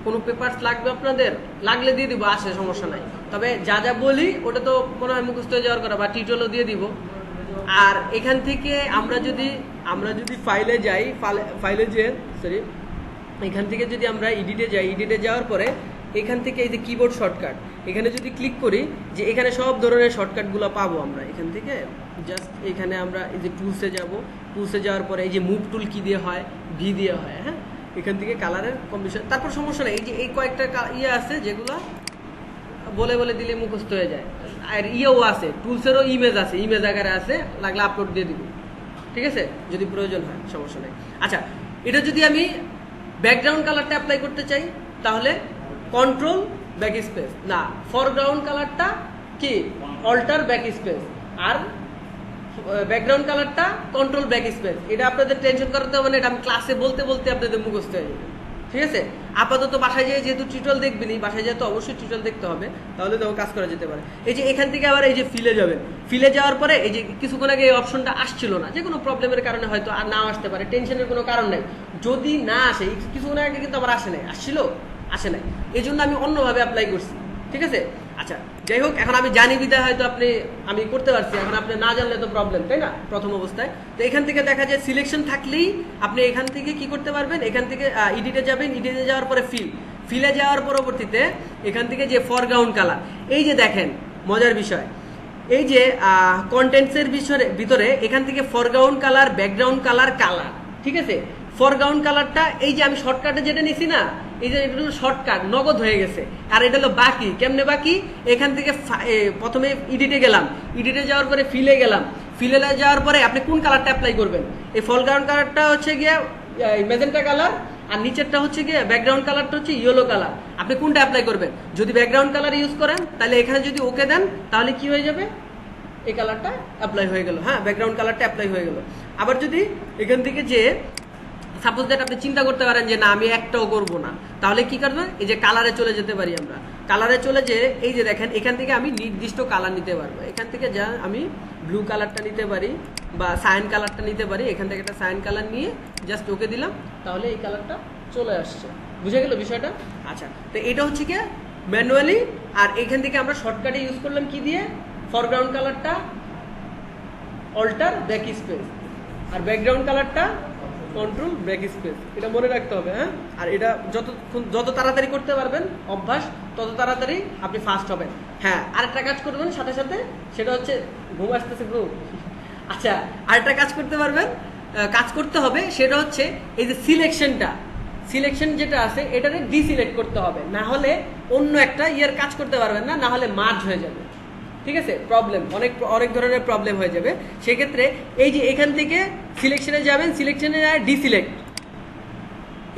কোনো পেপারস লাগবে আপনাদের? লাগলে দিয়ে দিব, আসে, সমস্যা নাই। তবে যা যা বলি ওটা তো মনে হয় মুখস্থ হয়ে যাওয়ার কথা, বা টিউটোরিয়ালও দিয়ে দিব। আর এখান থেকে আমরা যদি ফাইলে যাই, ফাইলে যে এখান থেকে যদি আমরা এডিটে যাই, এডিটে যাওয়ার পরে এখান থেকে এই যে কিবোর্ড শর্টকাট, এখানে যদি ক্লিক করি, যে এখানে সব ধরনের শর্টকাটগুলো পাবো আমরা এখান থেকে। জাস্ট এখানে আমরা এই যে টুলসে যাব, টুলসে যাওয়ার পরে এই যে মুভ টুল কি দিয়ে হয়? ভি দিয়ে হয়। হ্যাঁ, এখান থেকে কালারের কম্বিনেশন, তারপর সমস্যা নেই, এই যে এই কয়েকটা আছে যেগুলো বলে বলে দিলে মুখস্থ হয়ে যায়। আর ইয়েও আছে, টুলসেরও ইমেজ আছে, ইমেজ আকারে আছে, লাগলে আপলোড দিয়ে দিব, ঠিক আছে? যদি প্রয়োজন হয়, সমস্যা নেই। আচ্ছা, এটা যদি আমি ব্যাকগ্রাউন্ড কালারটা অ্যাপ্লাই করতে চাই, তাহলে কন্ট্রোল ব্যাক স্পেস, না, ফরগ্রাউন্ড কালারটা কি অল্টার ব্যাক স্পেস, আর ব্যাকগ্রাউন্ড কালারটা কন্ট্রোল ব্যাক স্পেস। এটা আপনাদের টেনশন করতে হবে না, এটা আমি ক্লাসে বলতে বলতে আপনাদের মুখস্থ হয়ে যাবে, ঠিক আছে? আপাতত বাসায় যেয়ে যেহেতু টিউটোরিয়াল দেখবেনি, বাসায় যেয়ে তো অবশ্যই টিউটোরিয়াল দেখতে হবে, তাহলে তো কাজ করা যেতে পারে। এই যে এখান থেকে আবার এই যে ফিলে যাবেন, ফিলে যাওয়ার পরে এই যে কিছুক্ষণ আগে এই অপশনটা আসছিল না, যে কোনো প্রবলেমের কারণে হয়তো আর নাও আসতে পারে, টেনশনের কোনো কারণ নাই। যদি না আসে, কিছুক্ষণ আগে কিন্তু আবার আসে নাই, আসে নাই, এই জন্য আমি অন্যভাবে অ্যাপ্লাই করছি, ঠিক আছে? আচ্ছা, যাই হোক, এখন আমি জানি বিদায় হয়তো আমি করতে পারছি, এখন আপনি না জানলে তো প্রবলেম, তাই না? প্রথম অবস্থায় তো এখান থেকে দেখা যায় সিলেকশন থাকলেই আপনি এখান থেকে কি করতে পারবেন, এখান থেকে এডিটে যাবেন, এডিটে যাওয়ার পরে ফিলে যাওয়ার পরবর্তীতে এখান থেকে যে ফরগ্রাউন্ড কালার, এই যে দেখেন মজার বিষয়, এই যে কন্টেন্টসের ভিতরে এখান থেকে ফরগ্রাউন্ড কালার, ব্যাকগ্রাউন্ড কালার, ঠিক আছে? ফরগ্রাউন্ড কালারটা এই যে আমি শর্টকাটে যেটা নিছি না, এই যে এটা হলো শর্টকাট, নগদ হয়ে গেছে। আর এটা হলো বাকি, কেমনে বাকি? এখান থেকে প্রথমে এডিটে গেলাম, এডিটে যাওয়ার পরে ফিলে গেলাম, ফিলে যাওয়ার পরে আপনি কোন কালারটা অ্যাপ্লাই করবেন? এই ফরগ্রাউন্ড কালারটা হচ্ছে গিয়ে মেজেন্টা কালার, আর নিচেরটা হচ্ছে কি ব্যাকগ্রাউন্ড কালারটা হচ্ছে ইয়েলো কালার। আপনি কোনটা অ্যাপ্লাই করবেন? যদি ব্যাকগ্রাউন্ড কালার ইউজ করেন তাহলে এখানে যদি ওকে দেন তাহলে কি হয়ে যাবে, এই কালারটা অ্যাপ্লাই হয়ে গেল। হ্যাঁ, ব্যাকগ্রাউন্ড কালারটা অ্যাপ্লাই হয়ে গেল। আবার যদি এখান থেকে যে সাপোজ দ্যাট আপনি চিন্তা করতে পারেন যে না আমি একটাও করব না, তাহলে কি করবেন, এই যে কালারে চলে যেতে পারি আমরা। কালারে চলে যে এই যে দেখেন এখান থেকে আমি নির্দিষ্ট কালার নিতে পারবো। এখান থেকে যা আমি ব্লু কালারটা নিতে পারি বা সায়ান কালারটা নিতে পারি। এখান থেকে একটা সায়ান কালার নিয়ে জাস্ট ওকে দিলাম, তাহলে এই কালারটা চলে আসছে। বুঝে গেল বিষয়টা? আচ্ছা, তো এটা হচ্ছে কি ম্যানুয়ালি। আর এখান থেকে আমরা শর্টকাটে ইউজ করলাম কি দিয়ে, ফরগ্রাউন্ড কালারটা অল্টার ব্যাক স্পেস, আর ব্যাকগ্রাউন্ড কালারটা কন্ট্রোল ব্যাক স্পেস। এটা মনে রাখতে হবে। হ্যাঁ, আর এটা যত তাড়াতাড়ি করতে পারবেন অভ্যাস, তত তাড়াতাড়ি আপনি ফাস্ট হবেন। হ্যাঁ, আরেকটা কাজ করবেন সাথে সাথে, সেটা হচ্ছে ঘুম আসতেছে ঘুম। আচ্ছা, আরেকটা কাজ করতে পারবেন, কাজ করতে হবে, সেটা হচ্ছে এই যে সিলেকশন যেটা আছে এটাকে ডিসিলেক্ট করতে হবে, না হলে অন্য একটা ইয়ার কাজ করতে পারবেন না, না হলে মার্জ হয়ে যাবে। ঠিক আছে, প্রবলেম অনেক ধরনের প্রবলেম হয়ে যাবে। সেক্ষেত্রে এই যে এখান থেকে সিলেকশনে যাবেন, সিলেকশনে ডিসিলেক্ট,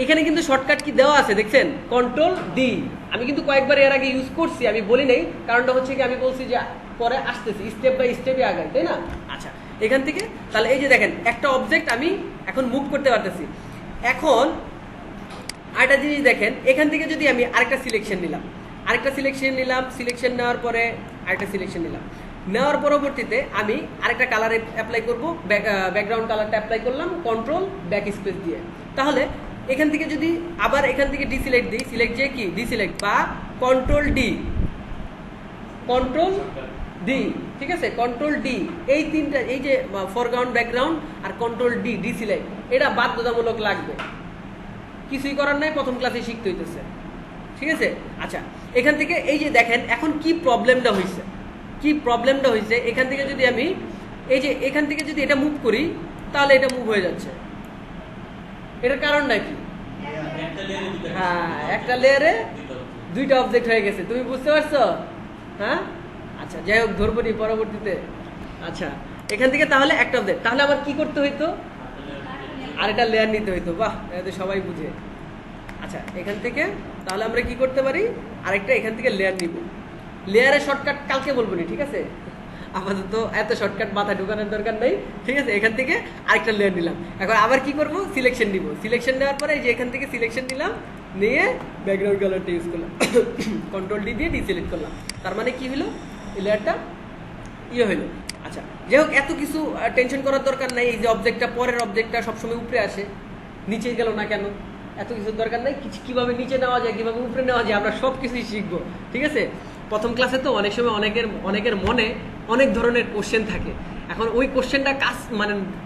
এখানে কিন্তু শর্টকাট কি দেওয়া আছে দেখছেন, কন্ট্রোল ডি। আমি কিন্তু কয়েকবার এর আগে ইউজ করছি, আমি বলি নাই, কারণটা হচ্ছে কি আমি বলছি যে পরে আসতেছি, স্টেপ বাই স্টেপে আগাই, তাই না? আচ্ছা, এখান থেকে তাহলে এই যে দেখেন একটা অবজেক্ট আমি এখন মুভ করতে পারতেছি। এখন আরেকটা জিনিস দেখেন, এখান থেকে যদি আমি আরেকটা সিলেকশন নিলাম, সিলেকশন নেওয়ার পরে আরেকটা সিলেকশন নিলাম, নেওয়ার পরবর্তীতে আমি আরেকটা কালারে অ্যাপ্লাই করব, ব্যাকগ্রাউন্ড কালারটা অ্যাপ্লাই করলাম কন্ট্রোল ব্যাক স্পেস দিয়ে। তাহলে এখান থেকে যদি আবার এখান থেকে ডিসিলেক্ট দিই, সিলেক্ট যে কি ডিসিলেক্ট বা কন্ট্রোল ডি, ঠিক আছে, কন্ট্রোল ডি, এই তিনটা, এই যে ফরগ্রাউন্ড ব্যাকগ্রাউন্ড আর কন্ট্রোল ডি ডিসিলেক্ট, এটা বাধ্যতামূলক লাগবে, কিছুই করার নাই, প্রথম ক্লাসে শিখতে হইতেছে। ঠিক আছে, আচ্ছা, এখান থেকে এই যে দেখেন এখন কি প্রবলেমটা হয়েছে, এখান থেকে যদি আমি এই যে এখান থেকে যদি এটা মুভ করি তাহলে এটা মুভ হয়ে যাচ্ছে। এটার কারণ নাকি? হ্যাঁ, একটা লেয়ারে দুইটা অবজেক্ট হয়ে গেছে, তুমি বুঝতে পারছো? হ্যাঁ, আচ্ছা, যাই হোক, ধরবো নি পরবর্তীতে। আচ্ছা, এখান থেকে তাহলে একটা অবজেক্ট, তাহলে আবার কি করতে হইতো, আরেকটা লেয়ার নিতে হইতো। বাহ, এটা সবাই বুঝে। আচ্ছা, এখান থেকে তাহলে আমরা কি করতে পারি, আরেকটা এখান থেকে লেয়ার নিব। লেয়ারের শর্টকাট কালকে বলবো নি, ঠিক আছে? আপাতত এত শর্টকাট মাথায় ঢোকানোর দরকার নেই। ঠিক আছে, এখান থেকে আরেকটা লেয়ার নিলাম। এখন আবার কি করব, সিলেকশন নিব। সিলেকশন নেওয়ার পরে যে এখান থেকে সিলেকশন নিলাম, নিয়ে ব্যাকগ্রাউন্ড কালারটা ইউজ করলাম, কন্ট্রোল ডি দিয়ে ডিসিলেক্ট করলাম। তার মানে কি হলো, এই লেয়ারটা হইলো। আচ্ছা, যাই হোক, এত কিছু টেনশন করার দরকার নাই। এই যে অবজেক্টটা, পরের অবজেক্টটা সবসময় উপরে আসে, নিচে গেল না কেন, এত কিছুর দরকার নাই। কিভাবে নিচে নেওয়া যায়, কিভাবে উপরে নেওয়া যায়, আমরা সব কিছুই শিখবো। ঠিক আছে, প্রথম ক্লাসে তো অনেক সময় অনেকের মনে অনেক ধরনের কোশ্চেন থাকে। এখন ওই কোশ্চেনটা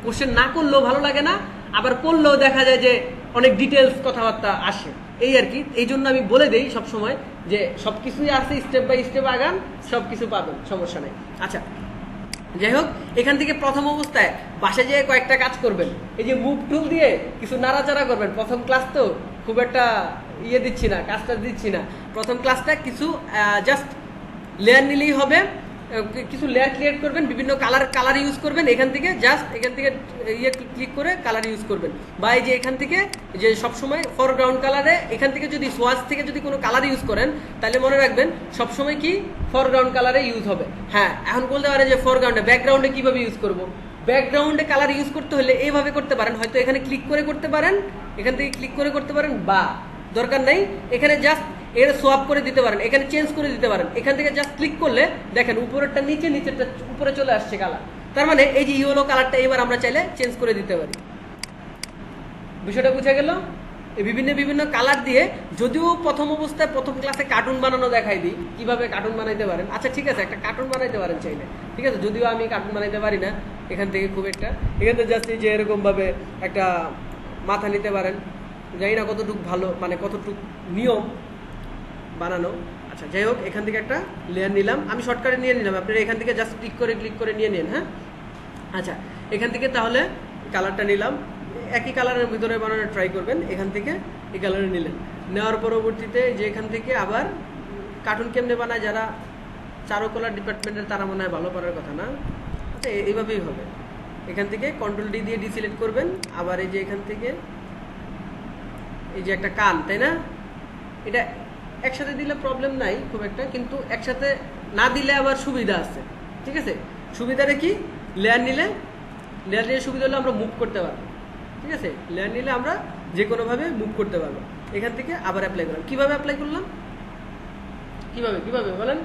কোশ্চেন না করলেও ভালো লাগে না, আবার করলেও দেখা যায় যে অনেক ডিটেলস কথাবার্তা আসে, এই আর কি। এই জন্য আমি বলে দেই সবসময় যে সবকিছুই আছে, স্টেপ বাই স্টেপ আগান, সবকিছু পাবেন, সমস্যা নেই। আচ্ছা, যাই হোক, এখান থেকে প্রথম অবস্থায় বাসায় যেয়ে কয়েকটা কাজ করবেন। এই যে মুভ টুল দিয়ে কিছু নাড়াচাড়া করবেন। প্রথম ক্লাস তো খুব একটা দিচ্ছি না, কাজটা দিচ্ছি না। প্রথম ক্লাসটা কিছু জাস্ট লেয়ার নিলেই হবে, কিছু লেয়ার ক্রিয়েট করবেন, বিভিন্ন কালার ইউজ করবেন। এখান থেকে ক্লিক করে কালার ইউজ করবেন, বা এই যে এখান থেকে যে সবসময় ফরগ্রাউন্ড কালারে এখান থেকে যদি সোয়াচ থেকে যদি কোনো কালার ইউজ করেন তাহলে মনে রাখবেন সবসময় কি ফরগ্রাউন্ড কালারে ইউজ হবে। হ্যাঁ, এখন বলতে পারে যে ফরগ্রাউন্ডে, ব্যাকগ্রাউন্ডে কিভাবে ইউজ করব। ব্যাকগ্রাউন্ডে কালার ইউজ করতে হলে এইভাবে করতে পারেন, হয়তো এখানে ক্লিক করে করতে পারেন, এখান থেকে ক্লিক করে করতে পারেন, বা দরকার নাই এখানে জাস্ট এর সোয়াপ করে দিতে পারেন, এখানে চেঞ্জ করে দিতে পারেন। এখান থেকে জাস্ট ক্লিক করলে দেখেন উপরেরটা নিচে, নিচেরটা উপরে চলে আসছে কালার। তার মানে এই যে ইয়েলো কালারটা এবার আমরা চাইলে চেঞ্জ করে দিতে পারি। বিষয়টা বুঝা গেল? এই বিভিন্ন কালার দিয়ে, যদিও প্রথম অবস্থায় প্রথম ক্লাসে কার্টুন বানানো দেখাই দিই, কিভাবে কার্টুন বানাইতে পারেন। আচ্ছা, ঠিক আছে, একটা কার্টুন বানাইতে পারেন চাইলে, ঠিক আছে, যদিও আমি কার্টুন বানাইতে পারি না এখান থেকে খুব একটা। এখান থেকে জাস্ট এই যে এরকম ভাবে একটা মাথা নিতে পারেন, জানি না কতটুকু ভালো, কতটুকু নিয়ম বানানো। আচ্ছা, যাই হোক, এখান থেকে একটা লেয়ার নিলাম, আমি শর্টকাটে নিয়ে নিলাম, আপনারা এখান থেকে জাস্ট ক্লিক করে নিয়ে নিন। হ্যাঁ, আচ্ছা, এখান থেকে তাহলে কালারটা নিলাম, একই কালারের ভিতরে বানানোর ট্রাই করবেন। এখান থেকে এই কালারে নিলেন, নেওয়ার পরবর্তীতে যে এখান থেকে আবার কার্টুন কেমনে বানায়, যারা চারুকলা ডিপার্টমেন্টের তারা মনে হয় ভালো করার কথা না। আচ্ছা, এইভাবেই হবে। এখান থেকে কন্ট্রোল ডি দিয়ে ডিসিলেক্ট করবেন, আবার এই যে এখান থেকে এই যে একটা কান, তাই না? এটা একসাথে দিলে প্রবলেম নাই খুব একটা, কিন্তু একসাথে না দিলে আবার সুবিধা আছে, ঠিক আছে? সুবিধাটা কি? লেয়ার নিলে সুবিধা হলে আমরা মুভ করতে পারবো, ঠিক আছে? লেয়ার নিলে আমরা যে কোনোভাবে মুভ করতে পারবো। এখান থেকে আবার অ্যাপ্লাই করলাম। কিভাবে অ্যাপ্লাই করলাম? কিভাবে বলেন?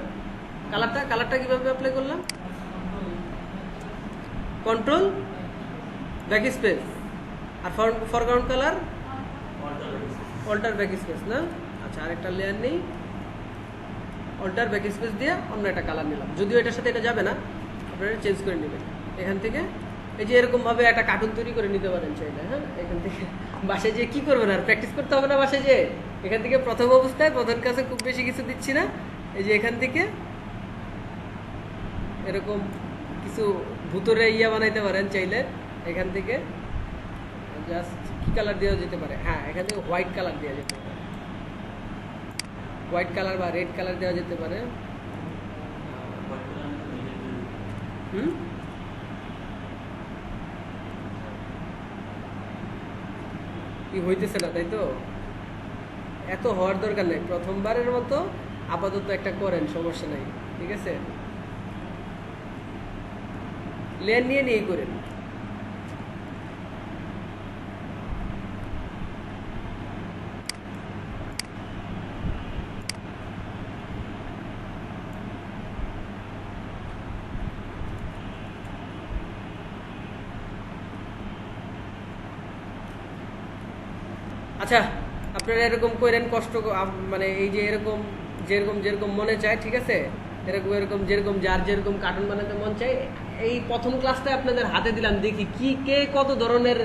কালারটা কিভাবে অ্যাপ্লাই করলাম? কন্ট্রোল ব্যাক স্পেস, আর foreground colour alter backspace, না? আচ্ছা, আরেকটা লেয়ার নেই, অল্টার ব্যাক স্পেস দিয়ে অন্য একটা কালার নিলাম। যদিও এটার সাথে এটা যাবে না, আপনারা চেঞ্জ করে নেবেন। এখান থেকে এই যে এরকম ভাবে একটা কার্টুন তৈরি করে নিতে পারেন চাইলে, হ্যাঁ? এখান থেকে বাসায় যে কি করবেন, আর প্র্যাকটিস করতে হবে না বাসায় যে। এখান থেকে প্রথম অবস্থায় প্রথম কাছে খুব বেশি কিছু দিচ্ছি না, এই যে এখান থেকে এরকম কিছু ভুতুরে ইয়া বানাইতে পারেন চাইলে। এখান থেকে জাস্ট কি কালার দেওয়া যেতে পারে? হ্যাঁ, এখান থেকে হোয়াইট কালার দেওয়া যেতে পারে, হোয়াইট কালার বা রেড কালার দেওয়া যেতে পারে। কি হইতেছে না, তাই তো? এত হওয়ার দরকার নেই, প্রথমবারের মতো আপাতত একটা করেন, সমস্যা নাই, ঠিক আছে? লেয়ার নিয়ে করেন। আচ্ছা, আপনারা এরকম করেন, কষ্ট মানে এই যে এরকম যেরকম মনে চায়, ঠিক আছে? এরকম যেরকম যার যেরকম কার্টুন বানাতে মন চায়। এই প্রথম ক্লাসটায় আপনাদের হাতে দিলাম, দেখি কে কত ধরনের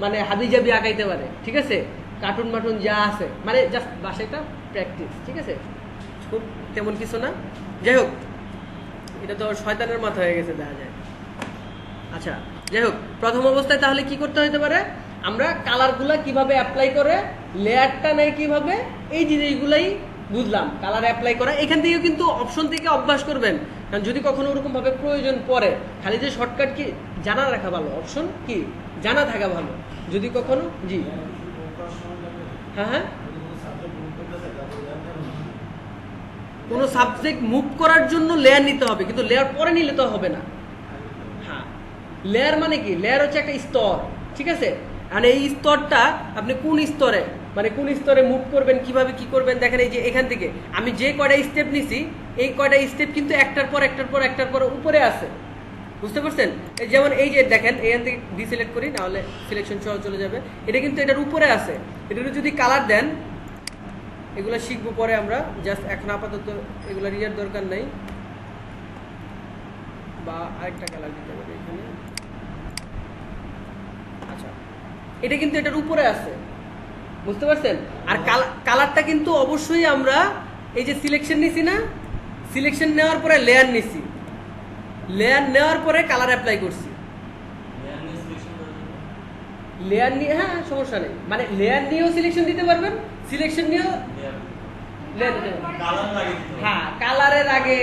মানে হাবিজাবি আঁকাইতে পারে, ঠিক আছে? কার্টুন মাটুন যা আছে, মানে জাস্ট বাসাটা প্র্যাকটিস, ঠিক আছে? খুব তেমন কিছু না। যাই হোক, এটা তো শয়তানের মাথা হয়ে গেছে দেখা যায়। আচ্ছা, যাই হোক, প্রথম অবস্থায় তাহলে কি করতে হতে পারে? আমরা কালারগুলা কিভাবে অ্যাপ্লাই করে, লেয়ারটা নেই কিভাবে, এই জিনিসগুলাই বুঝলাম। কালার অ্যাপ্লাই করা এখান থেকে কিন্তু অপশন থেকে অভ্যাস করবেন, কারণ যদি কখনো ওরকম ভাবে প্রয়োজন পড়ে, খালি যে শর্টকাট কি জানা রাখা ভালো, অপশন কি জানা থাকা ভালো। যদি কখনো জি হ্যাঁ কোনো সাবজেক্ট মুভ করার জন্য লেয়ার নিতে হবে, কিন্তু লেয়ার পরে নিলে তো হবে না। হ্যাঁ, লেয়ার মানে কি? লেয়ার হচ্ছে একটা স্তর, ঠিক আছে? আর এই স্তরটা আপনি কোন স্তরে মুভ করবেন, কিভাবে কি করবেন, দেখেন এই যে এখান থেকে আমি যে কয়টা স্টেপ নিছি, এই কয়টা স্টেপ কিন্তু একটার পর উপরে আছে, বুঝতে পারছেন? যেমন এই যে দেখেন, এখান থেকে ডিসিলেক্ট করি, নাহলে সিলেকশন সহ চলে যাবে। এটা কিন্তু এটার উপরে আছে, এটার যদি কালার দেন, এগুলো শিখবো পরে আমরা, জাস্ট এখন আপাতত এগুলো ইয়ার দরকার নাই। বা আরেকটা কালার দিতে পারি এখানে। আচ্ছা, এটা কিন্তু এটার উপরে আছে, বুঝতে পারছেন? আর কালারটা কিন্তু অবশ্যই আমরা এই যে সিলেকশন নিছি না, সিলেকশন নেওয়ার পরে লেয়ার নিছি, লেয়ার নেওয়ার পরে কালার অ্যাপ্লাই করছি। লেয়ার নিয়ে হ্যাঁ সমস্যা নেই, মানে লেয়ার নিয়েও সিলেকশন দিতে পারবেন, সিলেকশন নিয়েও লেয়ার দিতে পারবেন। হ্যাঁ, কালারের আগে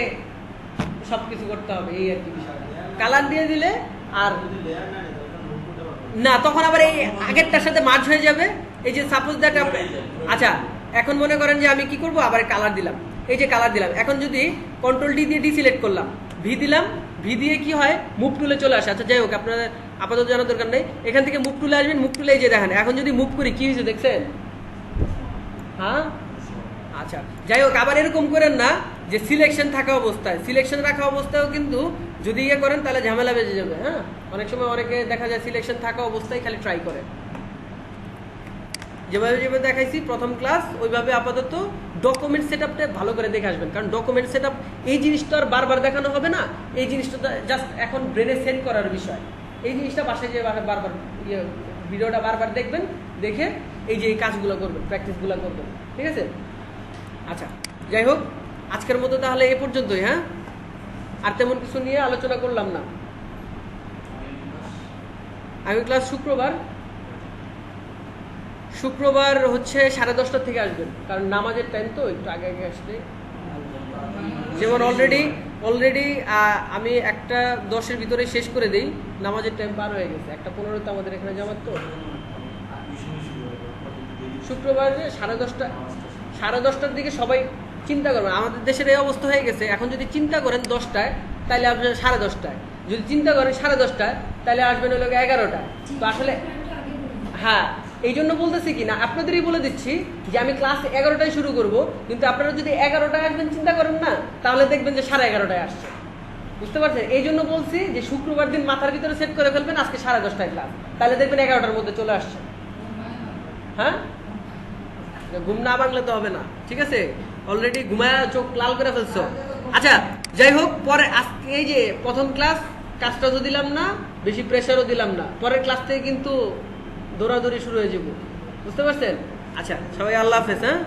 সবকিছু করতে হবে, এই আর কি বিষয়। কালার দিয়ে দিলে আর না, তখন আবার এই আগেরটার সাথে মার্জ হয়ে যাবে। এই যে সাপোজ দ্যাট, আচ্ছা এখন মনে করেন যে আমি কি করব, আবার কালার দিলাম, এই যে কালার দিলাম। এখন যদি কন্ট্রোল ডি দিয়ে ডিসিলেক্ট করলাম, ভি দিলাম, ভি দিয়ে কি হয়, মুভ টুলে চলে আসে। আচ্ছা যাই হোক, আপনাদের আপাতত জানার দরকার নেই। এখান থেকে মুভ টুলে আসবেন, মুভ টুলে এই যে দেখেন, এখন যদি মুভ করি কি হয়েছে দেখছেন? হ্যাঁ, আচ্ছা যাই হোক, আবার এরকম করেন না যে সিলেকশন থাকা অবস্থায়, সিলেকশন রাখা অবস্থায়ও কিন্তু যদি ইয়ে করেন তাহলে ঝামেলা বেজে যাবে। হ্যাঁ, অনেক সময় অনেকে দেখা যায় সিলেকশন থাকা অবস্থায় খালি ট্রাই করে। যেভাবে দেখাইছি প্রথম ক্লাস, ওইভাবে আপাতত ডকুমেন্ট সেটআপটা ভালো করে দেখে আসবেন, কারণ ডকুমেন্ট সেটআপ এই জিনিসটা আর বারবার দেখানো হবে না, এই জিনিসটা জাস্ট এখন ব্রেনে সেট করার বিষয়। এই জিনিসটা বাসায় যে বারবার ভিডিওটা বারবার দেখবেন, দেখে এই যে এই কাজগুলো করবেন, প্র্যাকটিসগুলো করবেন, ঠিক আছে? আচ্ছা যাই হোক, আজকের মতো তাহলে এ পর্যন্তই। হ্যাঁ, আর তেমন কিছু নিয়ে আলোচনা করলাম না। আমি ক্লাস শুক্রবার হচ্ছে 10:30 থেকে আসবেন, কারণ নামাজের টাইম তো একটু আগে আসলে। যেমন অলরেডি আমি 1:10 ভিতরে শেষ করে দিই, নামাজের টাইম পার হয়ে গেছে। 1:15 তো আমাদের এখানে জামাত, তো শুক্রবার 10:30টার দিকে সবাই চিন্তা করবেন। আমাদের দেশের এই অবস্থা হয়ে গেছে, এখন যদি চিন্তা করেন 10টায় তাহলে আসবেন 10:30টায়, যদি চিন্তা করেন 10:30টায় তাহলে আসবেন হলো 11টায়। তো আসলে হ্যাঁ, এই জন্য বলতেছি কি না, আপনাদেরই বলে দিচ্ছি যে আমি ক্লাস 11টায় শুরু করব, কিন্তু আপনারা যদি 11টায় আসবেন চিন্তা করেন না, তাহলে দেখবেন যে 11:30টায় আসছে। বুঝতে পারছেন? এই জন্য বলছি যে শুক্রবার দিন মাথার ভিতরে সেট করে ফেলবেন আজকে 10:30টায় ক্লাস, তাহলে দেখবেন 11টার মধ্যে চলে আসছে। হ্যাঁ, ঘুম না ভাঙলে তো হবে না, ঠিক আছে? অলরেডি ঘুমায় চোখ লাল করে ফেলছো। আচ্ছা, যাই হোক, পরে আজকে এই যে প্রথম ক্লাস, কাজটা তো দিলাম না, বেশি প্রেশারও দিলাম না, পরের ক্লাস থেকে কিন্তু দৌড়াদৌড়ি শুরু হয়ে যাব। বুঝতে পারছেন? আচ্ছা, সবাই আল্লাহ হাফেজ। হ্যাঁ।